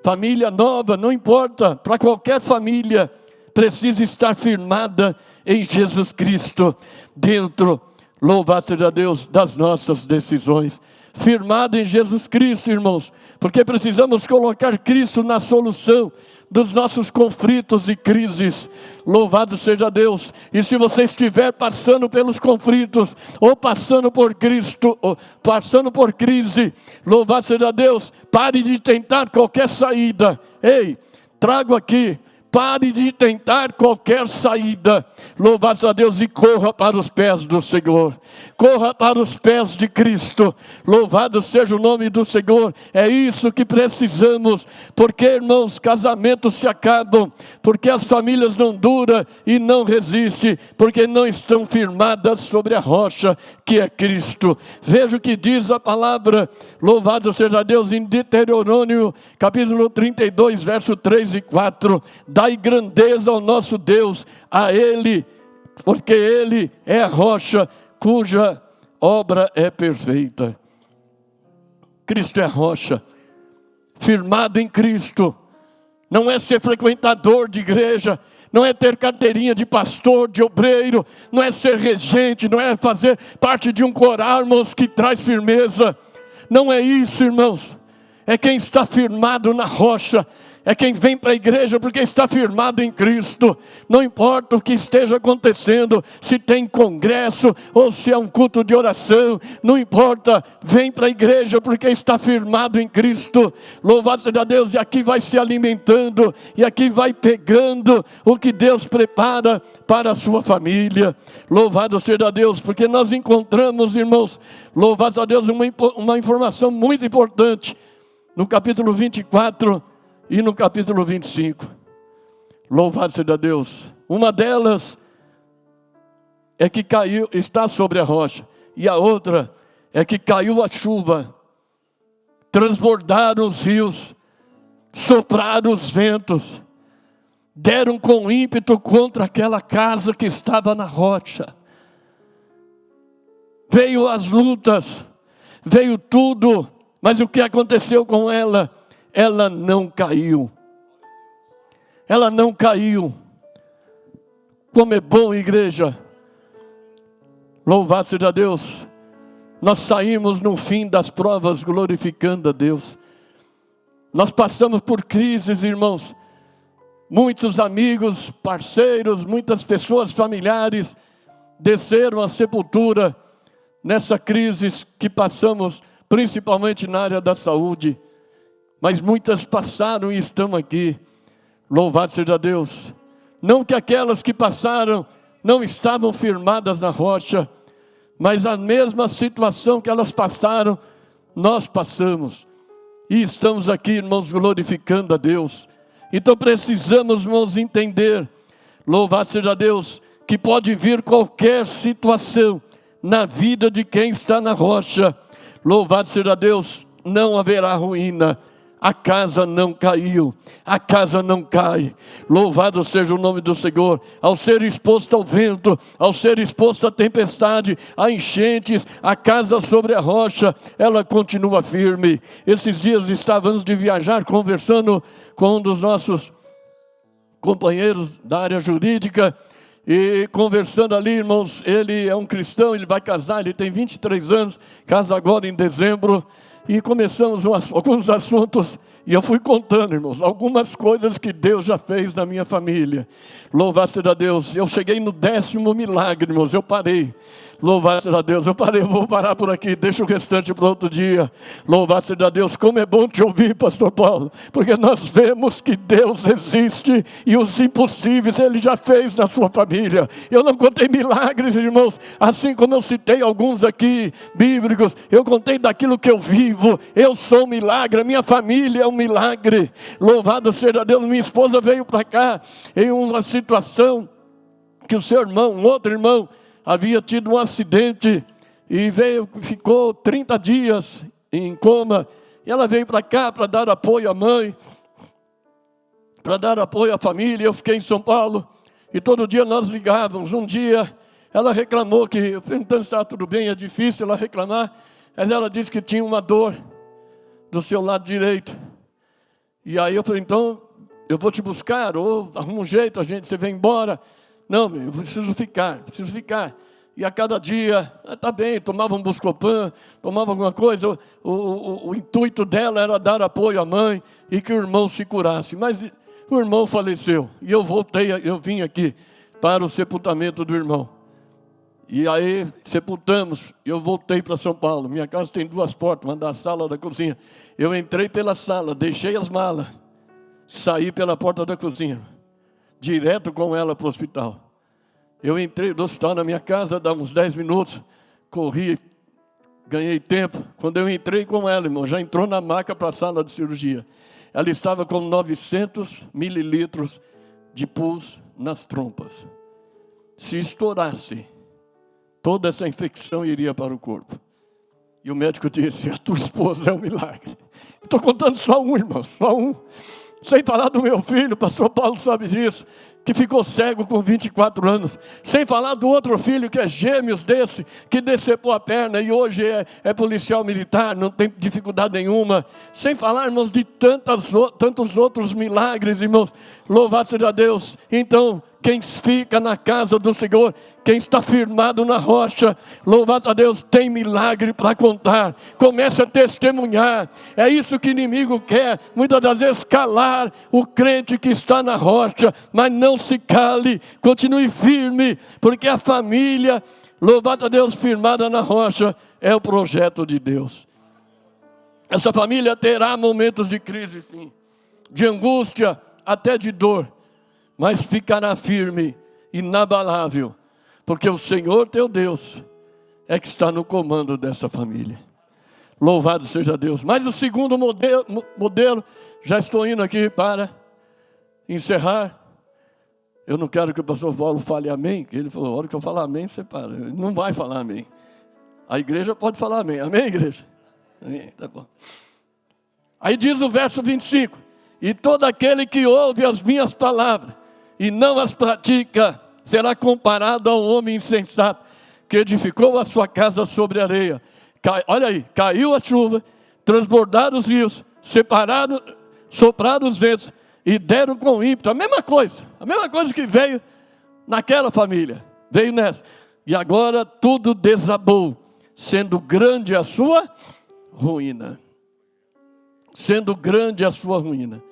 Família nova, não importa. Para qualquer família, precisa estar firmada em Jesus Cristo. Dentro, louvado seja Deus, das nossas decisões. Firmado em Jesus Cristo, irmãos. Porque precisamos colocar Cristo na solução dos nossos conflitos e crises. Louvado seja Deus. E se você estiver passando pelos conflitos, ou passando por Cristo, ou passando por crise, louvado seja Deus, pare de tentar qualquer saída. Ei, trago aqui, pare de tentar qualquer saída. Louvado a Deus e corra para os pés do Senhor. Corra para os pés de Cristo. Louvado seja o nome do Senhor. É isso que precisamos. Porque, irmãos, casamentos se acabam. Porque as famílias não duram e não resistem. Porque não estão firmadas sobre a rocha que é Cristo. Veja o que diz a palavra. Louvado seja Deus em Deuteronômio, capítulo 32, verso 3 e 4. Dai grandeza ao nosso Deus, a Ele, porque Ele é a rocha cuja obra é perfeita. Cristo é a rocha, firmado em Cristo. Não é ser frequentador de igreja, não é ter carteirinha de pastor, de obreiro, não é ser regente, não é fazer parte de um coral, irmãos, que traz firmeza. Não é isso, irmãos. É quem está firmado na rocha. É quem vem para a igreja porque está firmado em Cristo. Não importa o que esteja acontecendo, se tem congresso ou se é um culto de oração, não importa, vem para a igreja porque está firmado em Cristo. Louvado seja Deus, e aqui vai se alimentando, e aqui vai pegando o que Deus prepara para a sua família. Louvado seja Deus, porque nós encontramos, irmãos, louvado seja Deus, uma informação muito importante no capítulo 24 e no capítulo 25, louvado seja Deus. Uma delas é que caiu, está sobre a rocha. E a outra é que caiu a chuva, transbordaram os rios, sopraram os ventos, deram com ímpeto contra aquela casa que estava na rocha. Veio as lutas, veio tudo, mas o que aconteceu com ela? Ela não caiu. Ela não caiu. Como é bom, igreja. Louvado seja Deus. Nós saímos no fim das provas glorificando a Deus. Nós passamos por crises, irmãos. Muitos amigos, parceiros, muitas pessoas familiares desceram à sepultura nessa crise que passamos, principalmente na área da saúde. Mas muitas passaram e estão aqui. Louvado seja Deus. Não que aquelas que passaram não estavam firmadas na rocha, mas a mesma situação que elas passaram, nós passamos. E estamos aqui, irmãos, glorificando a Deus. Então precisamos, irmãos, entender, louvado seja Deus, que pode vir qualquer situação na vida de quem está na rocha. Louvado seja Deus, não haverá ruína. A casa não caiu, a casa não cai. Louvado seja o nome do Senhor. Ao ser exposto ao vento, ao ser exposto à tempestade, a enchentes, a casa sobre a rocha, ela continua firme. Esses dias estávamos de viajar, conversando com um dos nossos companheiros da área jurídica, e conversando ali, irmãos, ele é um cristão, ele vai casar, ele tem 23 anos, casa agora em dezembro. E começamos alguns assuntos, e eu fui contando, irmãos, algumas coisas que Deus já fez na minha família. Louvado seja Deus. Eu cheguei no 10º milagre, irmãos, eu parei. Louvado seja Deus, eu parei, eu vou parar por aqui, deixa o restante para outro dia. Louvado seja Deus, como é bom te ouvir, pastor Paulo, porque nós vemos que Deus existe e os impossíveis Ele já fez na sua família. Eu não contei milagres, irmãos, assim como eu citei alguns aqui, bíblicos, eu contei daquilo que eu vivo. Eu sou um milagre, a minha família é um milagre. Louvado seja Deus, minha esposa veio para cá em uma situação que o seu irmão, um outro irmão, havia tido um acidente e ficou 30 dias em coma. E ela veio para cá para dar apoio à mãe, para dar apoio à família. Eu fiquei em São Paulo e todo dia nós ligávamos. Um dia ela reclamou que, eu perguntando se estava tudo bem, é difícil ela reclamar. Ela disse que tinha uma dor do seu lado direito. E aí eu falei, então eu vou te buscar, ou arruma um jeito, você vem embora. Não, eu preciso ficar. E a cada dia, tá bem, tomava um Buscopan, tomava alguma coisa. O intuito dela era dar apoio à mãe e que o irmão se curasse. Mas o irmão faleceu. E eu vim aqui para o sepultamento do irmão. E aí sepultamos, eu voltei para São Paulo. Minha casa tem 2 portas, uma da sala e da cozinha. Eu entrei pela sala, deixei as malas, saí pela porta da cozinha, direto com ela para o hospital. Eu entrei do hospital na minha casa, dá uns 10 minutos, corri, ganhei tempo. Quando eu entrei com ela, irmão, já entrou na maca para a sala de cirurgia. Ela estava com 900 mililitros de pus nas trompas. Se estourasse, toda essa infecção iria para o corpo. E o médico disse, a tua esposa é um milagre. Estou contando só um, irmão, só um. Sem falar do meu filho, o pastor Paulo sabe disso, que ficou cego com 24 anos. Sem falar do outro filho que é gêmeos desse, que decepou a perna e hoje é policial militar, não tem dificuldade nenhuma. Sem falar, irmãos, de tantos outros milagres, irmãos. Louvado seja Deus. Então, quem fica na casa do Senhor, quem está firmado na rocha, louvado a Deus, tem milagre para contar. Comece a testemunhar. É isso que o inimigo quer, muitas das vezes calar o crente que está na rocha. Mas não se cale, continue firme, porque a família, louvado a Deus, firmada na rocha, é o projeto de Deus. Essa família terá momentos de crise, sim, de angústia, até de dor, mas ficará firme, inabalável, porque o Senhor teu Deus é que está no comando dessa família. Louvado seja Deus. Mas o segundo modelo, já estou indo aqui para encerrar. Eu não quero que o pastor Paulo fale amém. Ele falou, a hora que eu falar amém, você para. Ele não vai falar amém. A igreja pode falar amém. Amém, igreja? Amém, tá bom. Aí diz o verso 25. E todo aquele que ouve as minhas palavras e não as pratica, será comparado ao homem insensato, que edificou a sua casa sobre areia. Olha aí, caiu a chuva, transbordaram os rios, sopraram os ventos, e deram com ímpeto. A mesma coisa que veio naquela família, veio nessa. E agora tudo desabou, sendo grande a sua ruína. Sendo grande a sua ruína.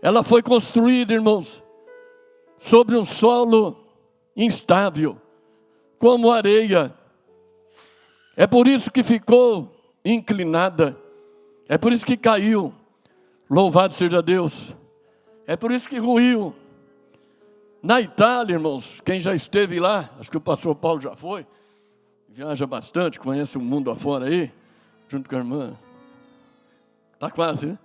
Ela foi construída, irmãos, sobre um solo instável, como areia. É por isso que ficou inclinada. É por isso que caiu. Louvado seja Deus. É por isso que ruiu. Na Itália, irmãos, quem já esteve lá, acho que o pastor Paulo já foi, viaja bastante, conhece o mundo afora aí, junto com a irmã. Está quase, né?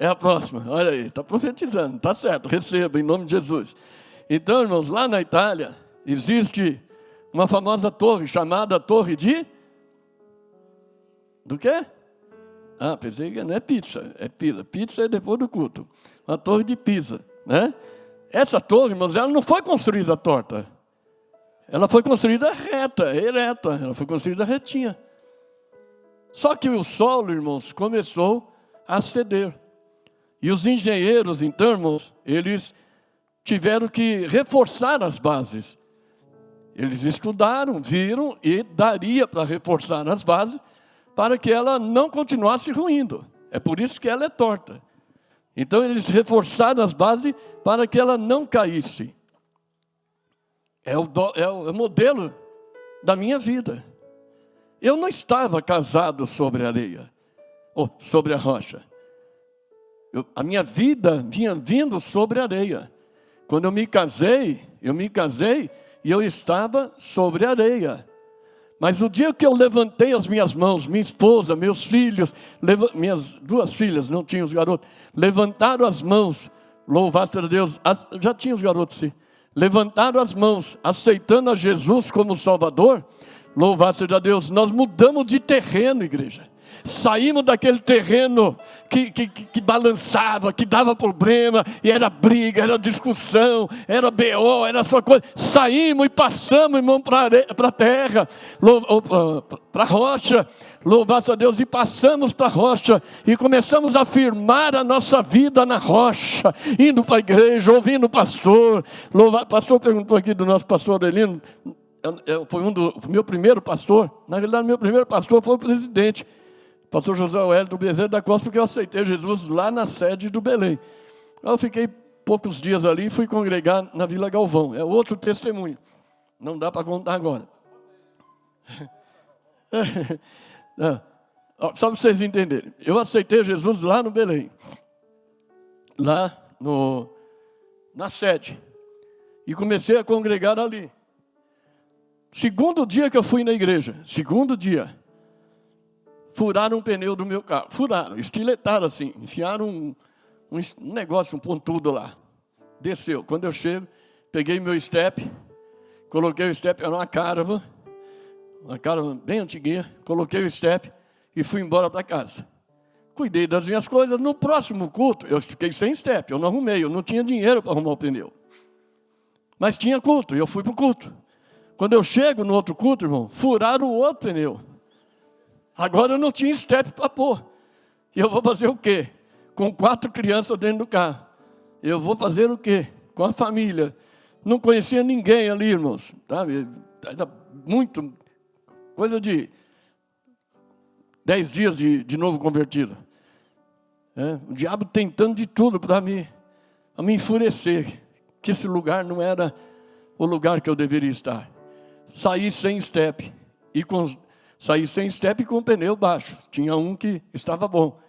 É a próxima, olha aí, está profetizando, está certo, receba em nome de Jesus. Então, irmãos, lá na Itália, existe uma famosa torre chamada Torre de... Do quê? Ah, pensei que não é Pisa, é Pisa. Pisa é depois do culto. Uma torre de Pisa, né? Essa torre, irmãos, ela não foi construída torta. Ela foi construída reta, ereta. Ela foi construída retinha. Só que o solo, irmãos, começou a ceder. E os engenheiros, então, irmãos, eles tiveram que reforçar as bases. Eles estudaram, viram e daria para reforçar as bases para que ela não continuasse ruindo. É por isso que ela é torta. Então eles reforçaram as bases para que ela não caísse. É o modelo da minha vida. Eu não estava casado sobre a areia, ou sobre a rocha. A minha vida vinha vindo sobre a areia. Quando eu me casei e eu estava sobre a areia. Mas o dia que eu levantei as minhas mãos, minha esposa, meus filhos, minhas 2 filhas, não tinham os garotos, levantaram as mãos, louvado seja Deus, já tinha os garotos sim, levantaram as mãos, aceitando a Jesus como Salvador, louvado seja Deus, nós mudamos de terreno, igreja. Saímos daquele terreno que balançava, que dava problema, e era briga, era discussão, era BO, era só coisa. Saímos e passamos, irmão, para a terra, para a rocha, louvado a Deus, e passamos para a rocha, e começamos a firmar a nossa vida na rocha, indo para a igreja, ouvindo o pastor. O pastor perguntou aqui do nosso pastor Adelino, foi o meu primeiro pastor, na realidade, meu primeiro pastor foi o presidente. Pastor José Wellington Bezerra da Costa, porque eu aceitei Jesus lá na sede do Belém. Eu fiquei poucos dias ali e fui congregar na Vila Galvão. É outro testemunho. Não dá para contar agora. Só para vocês entenderem. Eu aceitei Jesus lá no Belém. Lá na sede. E comecei a congregar ali. Segundo dia que eu fui na igreja. Segundo dia. Furaram um pneu do meu carro. Furaram, estiletaram assim. Enfiaram um negócio, um pontudo lá. Desceu. Quando eu chego, peguei meu step. Coloquei o step, era uma caravan bem antiguinha. Coloquei o step e fui embora para casa. Cuidei das minhas coisas. No próximo culto, eu fiquei sem step. Eu não arrumei, eu não tinha dinheiro para arrumar o pneu. Mas tinha culto, e eu fui para o culto. Quando eu chego no outro culto, irmão, furaram o outro pneu. Agora eu não tinha step para pôr. E eu vou fazer o quê? Com 4 crianças dentro do carro. Eu vou fazer o quê? Com a família. Não conhecia ninguém ali, irmãos. Sabe? Muito, coisa de 10 dias de novo convertido. O diabo tentando de tudo para me enfurecer. Que esse lugar não era o lugar que eu deveria estar. Saí sem step. Saí sem step e com o pneu baixo. Tinha um que estava bom.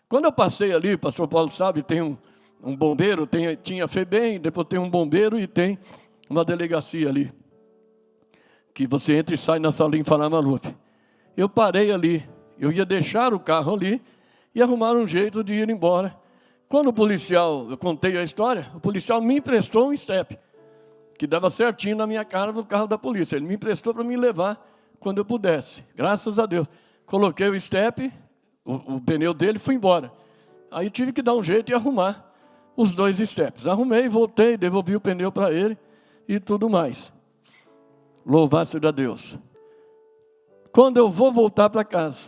Quando eu passei ali, o pastor Paulo sabe, tem um bombeiro, tinha FEBEM, depois tem um bombeiro e tem uma delegacia ali. Que você entra e sai na salinha Falamaluf. Eu parei ali. Eu ia deixar o carro ali e arrumar um jeito de ir embora. Quando o policial, eu contei a história, o policial me emprestou um step, que dava certinho na minha cara no carro da polícia. Ele me emprestou para me levar quando eu pudesse. Graças a Deus. Coloquei o step, o pneu dele, fui embora. Aí tive que dar um jeito e arrumar os 2 steps. Arrumei, voltei, devolvi o pneu para ele e tudo mais. Louvado seja Deus. Quando eu vou voltar para casa,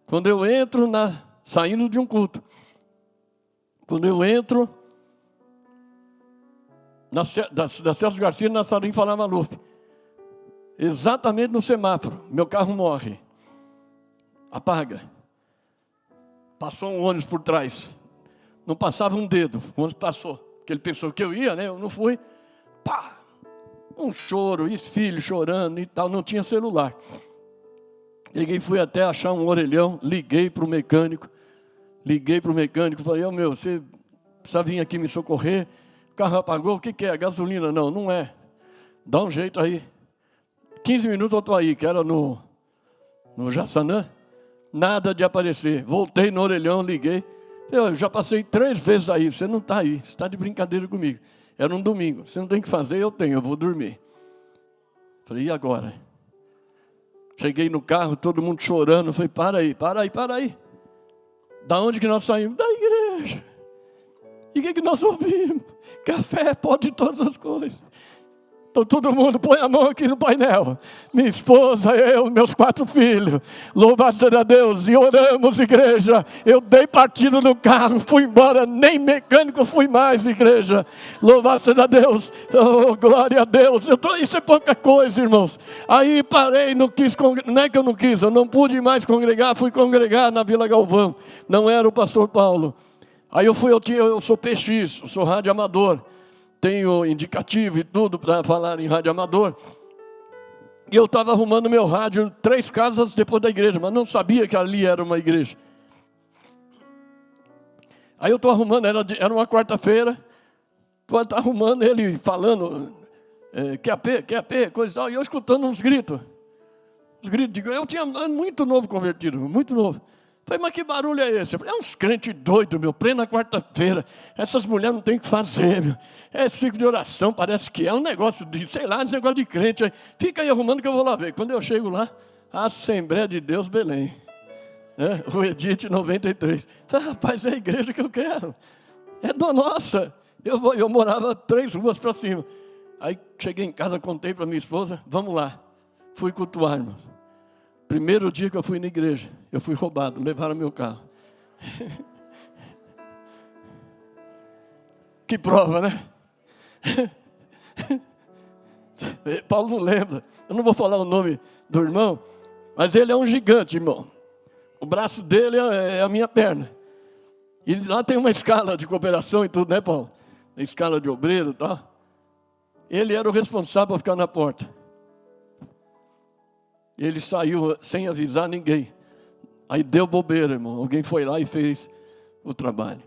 quando eu entro saindo de um culto, quando eu entro da Celso Garcia na Salim Falamaluf, exatamente no semáforo, meu carro morre. Apaga. Passou um ônibus por trás. Não passava um dedo, o ônibus passou. Porque ele pensou que eu ia, né? Eu não fui. Pá! Um choro, e filho chorando e tal, não tinha celular. Peguei, fui até achar um orelhão, liguei para o mecânico, falei, você precisa vir aqui me socorrer, o carro apagou, o que é? Gasolina? Não, não é. Dá um jeito aí. 15 minutos eu estou aí, que era no Jaçanã, nada de aparecer. Voltei no orelhão, liguei, eu já passei 3 vezes aí, você não está aí, você está de brincadeira comigo. Era um domingo, você não tem o que fazer, eu vou dormir. Falei, e agora? Cheguei no carro, todo mundo chorando. Falei, para aí. Da onde que nós saímos? Da igreja. E o que nós ouvimos? Que a fé pode todas as coisas. Então todo mundo põe a mão aqui no painel. Minha esposa, eu, meus 4 filhos. Louvado seja Deus. E oramos, igreja. Eu dei partido no carro, fui embora. Nem mecânico fui mais, igreja. Louvado seja Deus. Oh, glória a Deus. Isso é pouca coisa, irmãos. Aí parei, não é que eu não quis. Eu não pude mais congregar. Fui congregar na Vila Galvão. Não era o pastor Paulo. Aí eu sou PX, eu sou rádio amador. Tenho indicativo e tudo para falar em rádio amador. E eu estava arrumando meu rádio 3 casas depois da igreja, mas não sabia que ali era uma igreja. Aí eu estou arrumando, era uma quarta-feira, estou arrumando ele falando, QAP, coisa e tal, e eu escutando uns gritos. Eu tinha muito novo convertido, muito novo. Falei, mas que barulho é esse? Eu falei, uns crentes doidos, plena quarta-feira. Essas mulheres não tem o que fazer, meu. É ciclo de oração, parece que é um negócio de, esse negócio de crente. Aí. Fica aí arrumando que eu vou lá ver. Quando eu chego lá, Assembleia de Deus Belém. O Edite 93. Falei, rapaz, é a igreja que eu quero. É da nossa. Eu morava 3 ruas para cima. Aí cheguei em casa, contei para minha esposa, vamos lá. Fui cultuar, irmãos. Primeiro dia que eu fui na igreja, eu fui roubado, levaram meu carro. Que prova, né? Paulo não lembra. Eu não vou falar o nome do irmão, mas ele é um gigante, irmão. O braço dele é a minha perna. E lá tem uma escala de cooperação e tudo, né, Paulo? A escala de obreiro e tal. Ele era o responsável por ficar na porta. Ele saiu sem avisar ninguém. Aí deu bobeira, irmão. Alguém foi lá e fez o trabalho.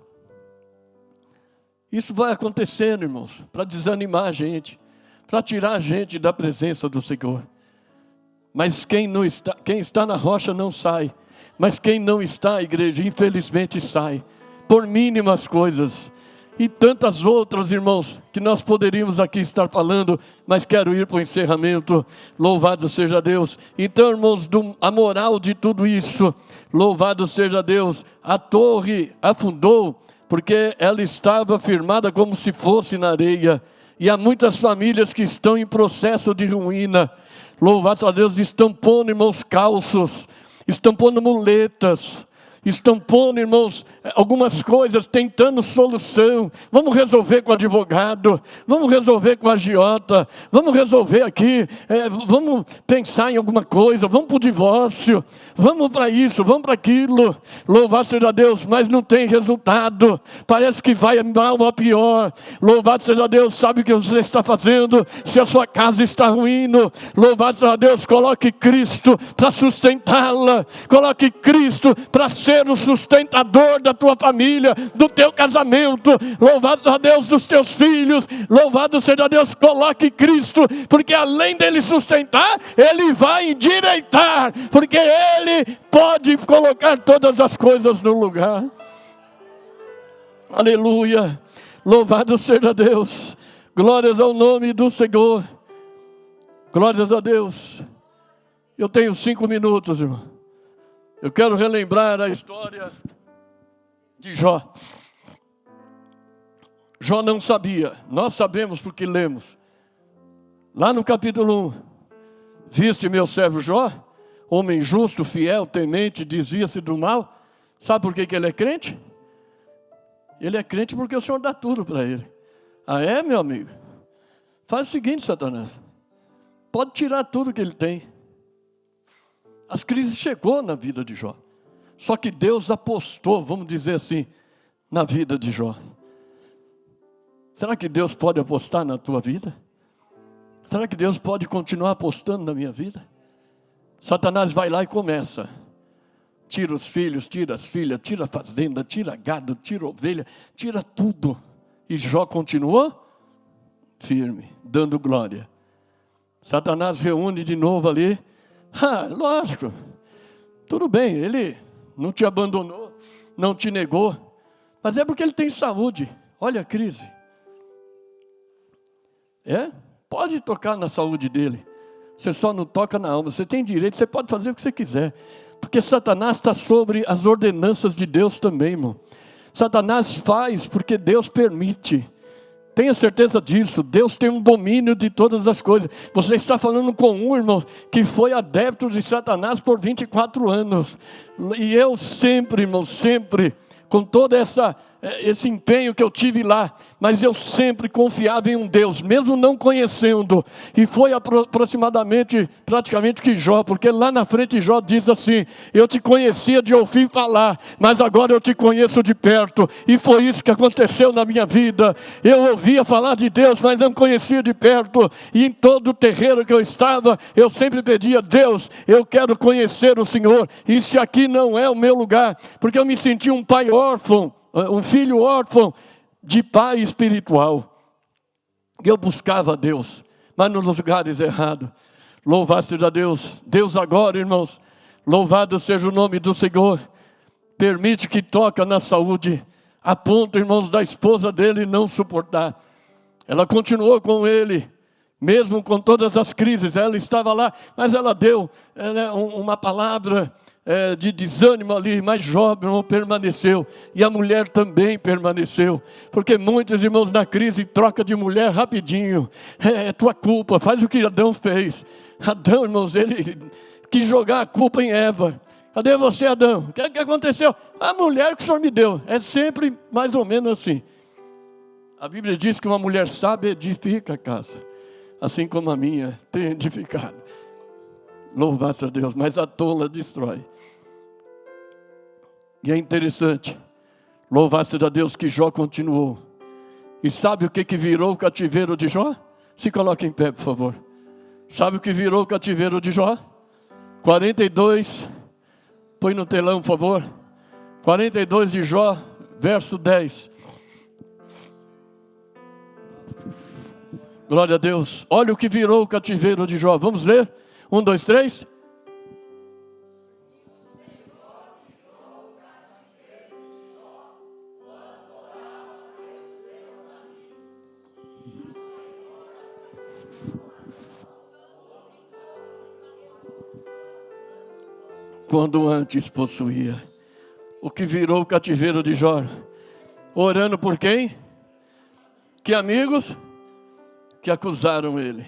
Isso vai acontecendo, irmãos, para desanimar a gente, para tirar a gente da presença do Senhor. Mas quem está na rocha não sai. Mas quem não está, igreja, infelizmente sai. Por mínimas coisas. E tantas outras, irmãos, que nós poderíamos aqui estar falando, mas quero ir para o encerramento. Louvado seja Deus. Então, irmãos, a moral de tudo isso, louvado seja Deus, a torre afundou, porque ela estava firmada como se fosse na areia. E há muitas famílias que estão em processo de ruína. Louvado seja Deus, estão pondo, irmãos, calços, estão pondo muletas, estão pondo, irmãos, algumas coisas, tentando solução. Vamos resolver com o advogado, vamos resolver com a agiota, vamos resolver aqui, vamos pensar em alguma coisa, vamos para o divórcio, vamos para isso, vamos para aquilo. Louvado seja Deus, mas não tem resultado, parece que vai mal ou pior. Louvado seja Deus, sabe o que você está fazendo? Se a sua casa está ruindo, louvado seja Deus, coloque Cristo para sustentá-la, coloque Cristo para ser o sustentador da tua família, do teu casamento, louvado seja Deus, dos teus filhos, louvado seja Deus, coloque Cristo, porque além dele sustentar, ele vai endireitar, porque ele pode colocar todas as coisas no lugar. Aleluia, louvado seja Deus, glórias ao nome do Senhor, glórias a Deus. Eu tenho 5 minutos, irmão. Eu quero relembrar a história de Jó. Jó não sabia, nós sabemos porque lemos. Lá no capítulo 1, viste meu servo Jó, homem justo, fiel, temente, desvia-se do mal. Sabe por que ele é crente? Ele é crente porque o Senhor dá tudo para ele. Ah é, meu amigo? Faz o seguinte, Satanás. Pode tirar tudo que ele tem. As crises chegou na vida de Jó. Só que Deus apostou, vamos dizer assim, na vida de Jó. Será que Deus pode apostar na tua vida? Será que Deus pode continuar apostando na minha vida? Satanás vai lá e começa. Tira os filhos, tira as filhas, tira a fazenda, tira gado, tira ovelha, tira tudo. E Jó continuou firme, dando glória. Satanás reúne de novo ali. Lógico, tudo bem, ele não te abandonou, não te negou, mas é porque ele tem saúde. Olha a crise. Pode tocar na saúde dele, você só não toca na alma. Você tem direito, você pode fazer o que você quiser, porque Satanás está sobre as ordenanças de Deus também, irmão. Satanás faz porque Deus permite. Tenha certeza disso, Deus tem um domínio de todas as coisas. Você está falando com um, irmão, que foi adepto de Satanás por 24 anos. E eu sempre, irmão, sempre, com todo esse empenho que eu tive lá, mas eu sempre confiava em um Deus, mesmo não conhecendo. E foi praticamente que Jó, porque lá na frente Jó diz assim: eu te conhecia de ouvir falar, mas agora eu te conheço de perto. E foi isso que aconteceu na minha vida. Eu ouvia falar de Deus, mas não conhecia de perto. E em todo o terreiro que eu estava, eu sempre pedia: Deus, eu quero conhecer o Senhor. E se aqui não é o meu lugar, porque eu me sentia um pai órfão, um filho órfão de pai espiritual. Eu buscava a Deus, mas nos lugares errados. Louvado seja Deus. Deus agora, irmãos, louvado seja o nome do Senhor, permite que toque na saúde, a ponto, irmãos, da esposa dele não suportar. Ela continuou com ele, mesmo com todas as crises. Ela estava lá, mas ela deu uma palavra de desânimo ali, mas Jó, irmão, permaneceu, e a mulher também permaneceu, porque muitos irmãos na crise troca de mulher rapidinho. É tua culpa, faz o que Adão fez. Adão, irmãos, ele quis jogar a culpa em Eva. Cadê você, Adão? O que aconteceu? A mulher que o Senhor me deu. É sempre mais ou menos assim. A Bíblia diz que uma mulher sábia edifica a casa, assim como a minha tem edificado. Louvado a Deus, mas a tola destrói. E é interessante, Louvado seja Deus que Jó continuou. E sabe o que virou o cativeiro de Jó? Se coloque em pé, por favor. Sabe o que virou o cativeiro de Jó? 42, põe no telão, por favor. 42 de Jó, verso 10. Glória a Deus. Olha o que virou o cativeiro de Jó. Vamos ler? 1, 2, 3. Quando antes possuía. O que virou o cativeiro de Jó? Orando por quem? Que amigos? Que acusaram ele.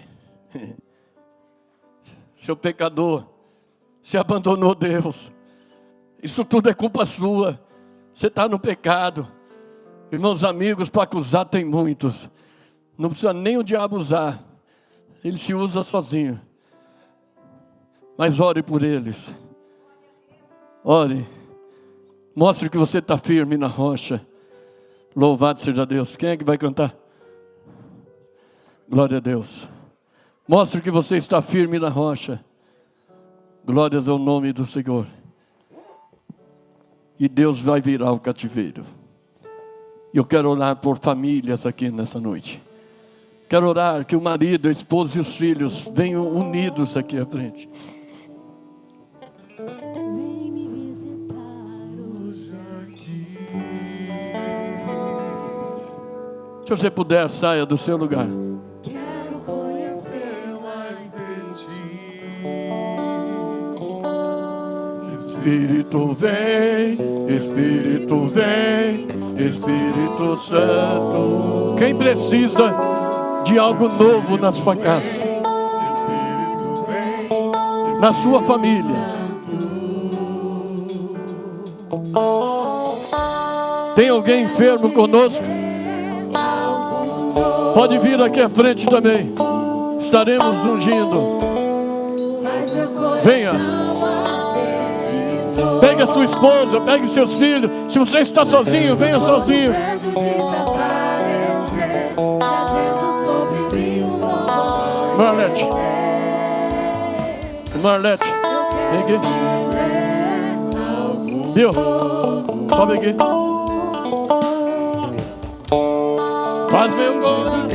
Seu pecador, se abandonou Deus. Isso tudo é culpa sua. Você está no pecado. Irmãos, amigos para acusar tem muitos. Não precisa nem o diabo usar. Ele se usa sozinho. Mas ore por eles. Ore. Mostre que você está firme na rocha. Louvado seja Deus. Quem é que vai cantar? Glória a Deus. Mostre que você está firme na rocha. Glórias ao nome do Senhor. E Deus vai virar o cativeiro. Eu quero orar por famílias aqui nessa noite. Quero orar que o marido, a esposa e os filhos venham unidos aqui à frente. Vem me visitar hoje aqui. Se você puder, saia do seu lugar. Quero conhecer mais de ti. Espírito vem, Espírito vem, Espírito Santo. Quem precisa de algo novo na sua casa, na sua família, tem alguém enfermo conosco? Pode vir aqui à frente também. Estaremos ungindo. Venha. Pegue a sua esposa, pegue seus filhos. Se você está sozinho, venha sozinho. Marlete. Marlete. Vem aqui. Viu? Sobe aqui. Faz meu coração.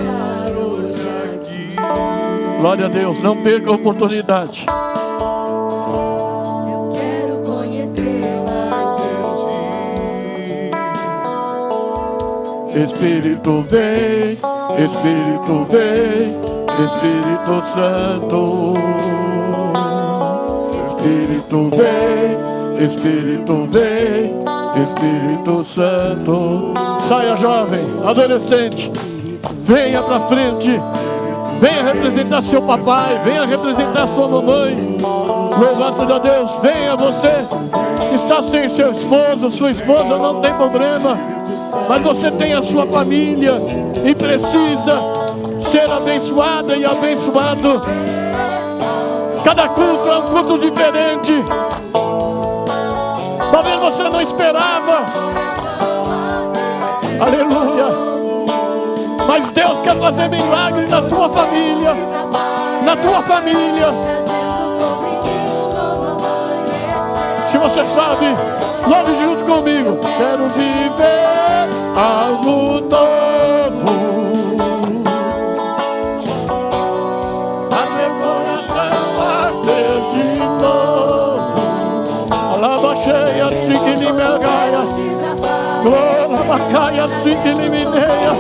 Glória a Deus. Não perca a oportunidade. Eu quero conhecer mais de ti. Espírito vem, Espírito vem, Espírito Santo. Espírito vem, Espírito vem, Espírito Santo. Saia, jovem, adolescente, venha para frente. Venha representar seu papai, venha representar sua mamãe. Louvado seja Deus. Venha você que está sem seu esposo, sua esposa, não tem problema. Mas você tem a sua família e precisa ser abençoada e abençoado. Cada culto é um culto diferente. Talvez você não esperava. Aleluia. Mas Deus quer fazer milagre na tua família. Na tua família. Se você sabe, louve junto comigo. Quero viver algo novo. A meu coração arder de novo. Alaba cheia, assim que me mergaia. Glória, bacaia, assim que me meia.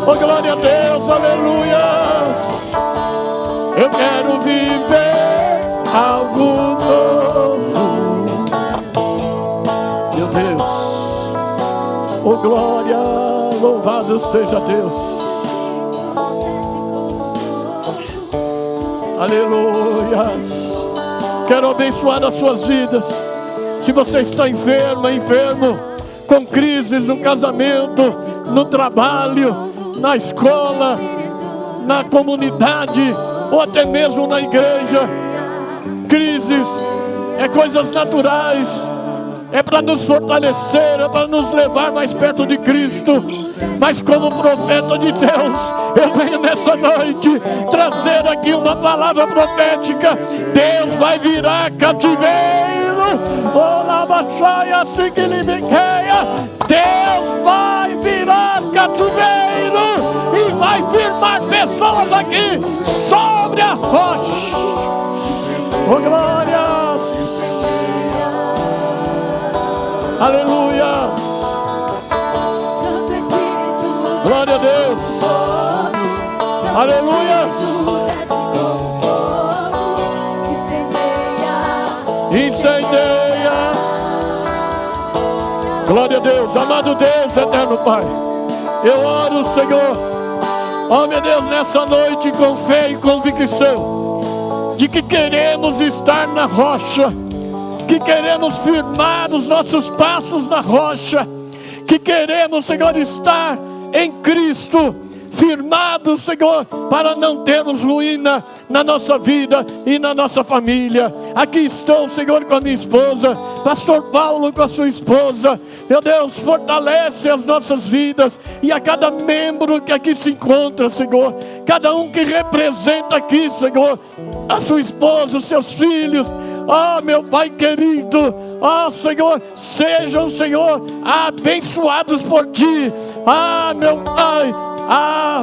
Oh, glória a Deus, aleluia. Eu quero viver algo novo. Meu Deus, oh glória, louvado seja Deus. Aleluia. Quero abençoar as suas vidas. Se você está enfermo, com crises no casamento, no trabalho, na escola, na comunidade, ou até mesmo na igreja. Crises é coisas naturais. é para nos fortalecer, é para nos levar mais perto de Cristo. Mas como profeta de Deus, eu venho nessa noite trazer aqui uma palavra profética. Deus vai virar cativeiro. Deus vai virar cativeiro e vai firmar pessoas aqui sobre a rocha. Oh, glórias! Aleluia! Santo Espírito, Glória a Deus! Santo Aleluia! Espírito, desce como fogo, incendeia. Incendeia! Glória a Deus! Amado Deus, eterno Pai, eu oro, Senhor, ó meu Deus, nessa noite com fé e convicção de que queremos estar na rocha, que queremos firmar os nossos passos na rocha, que queremos, Senhor, estar em Cristo, firmados, Senhor, para não termos ruína na nossa vida e na nossa família. Aqui estou, Senhor, com a minha esposa, pastor Paulo com a sua esposa. Meu Deus, fortalece as nossas vidas e a cada membro que aqui se encontra, Senhor, cada um que representa aqui, Senhor, a sua esposa, os seus filhos. Oh, meu Pai querido, oh, Senhor, sejam, Senhor, abençoados por Ti. Ah, meu Pai,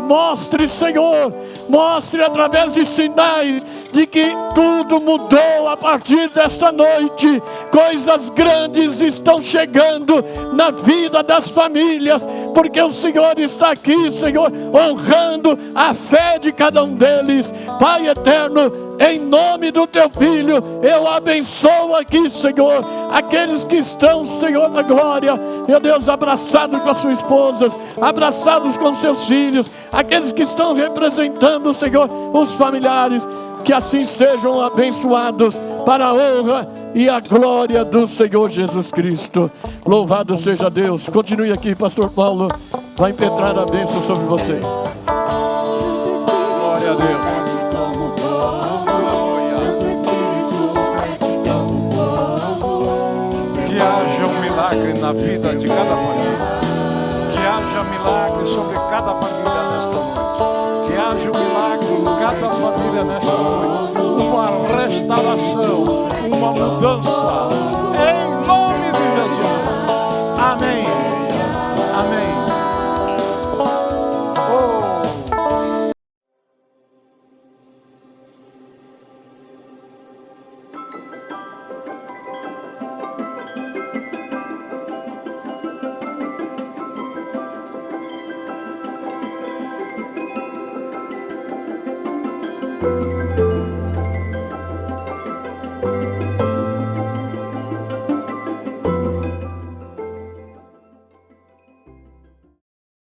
mostre, Senhor, mostre através de sinais de que tudo mudou a partir desta noite. Coisas grandes estão chegando na vida das famílias, porque o Senhor está aqui, Senhor, honrando a fé de cada um deles. Pai eterno, em nome do Teu Filho, eu abençoo aqui, Senhor, aqueles que estão, Senhor, na glória, meu Deus, abraçados com as suas esposas, abraçados com seus filhos, aqueles que estão representando, Senhor, os familiares, que assim sejam abençoados para a honra e a glória do Senhor Jesus Cristo. Louvado seja Deus. Continue aqui, pastor Paulo, vai impetrar a bênção sobre vocês. Glória a Deus. Que haja um milagre na vida de cada família. Que haja milagre sobre cada família nesta noite. Que haja um milagre em cada família nesta noite. Uma restauração, uma mudança.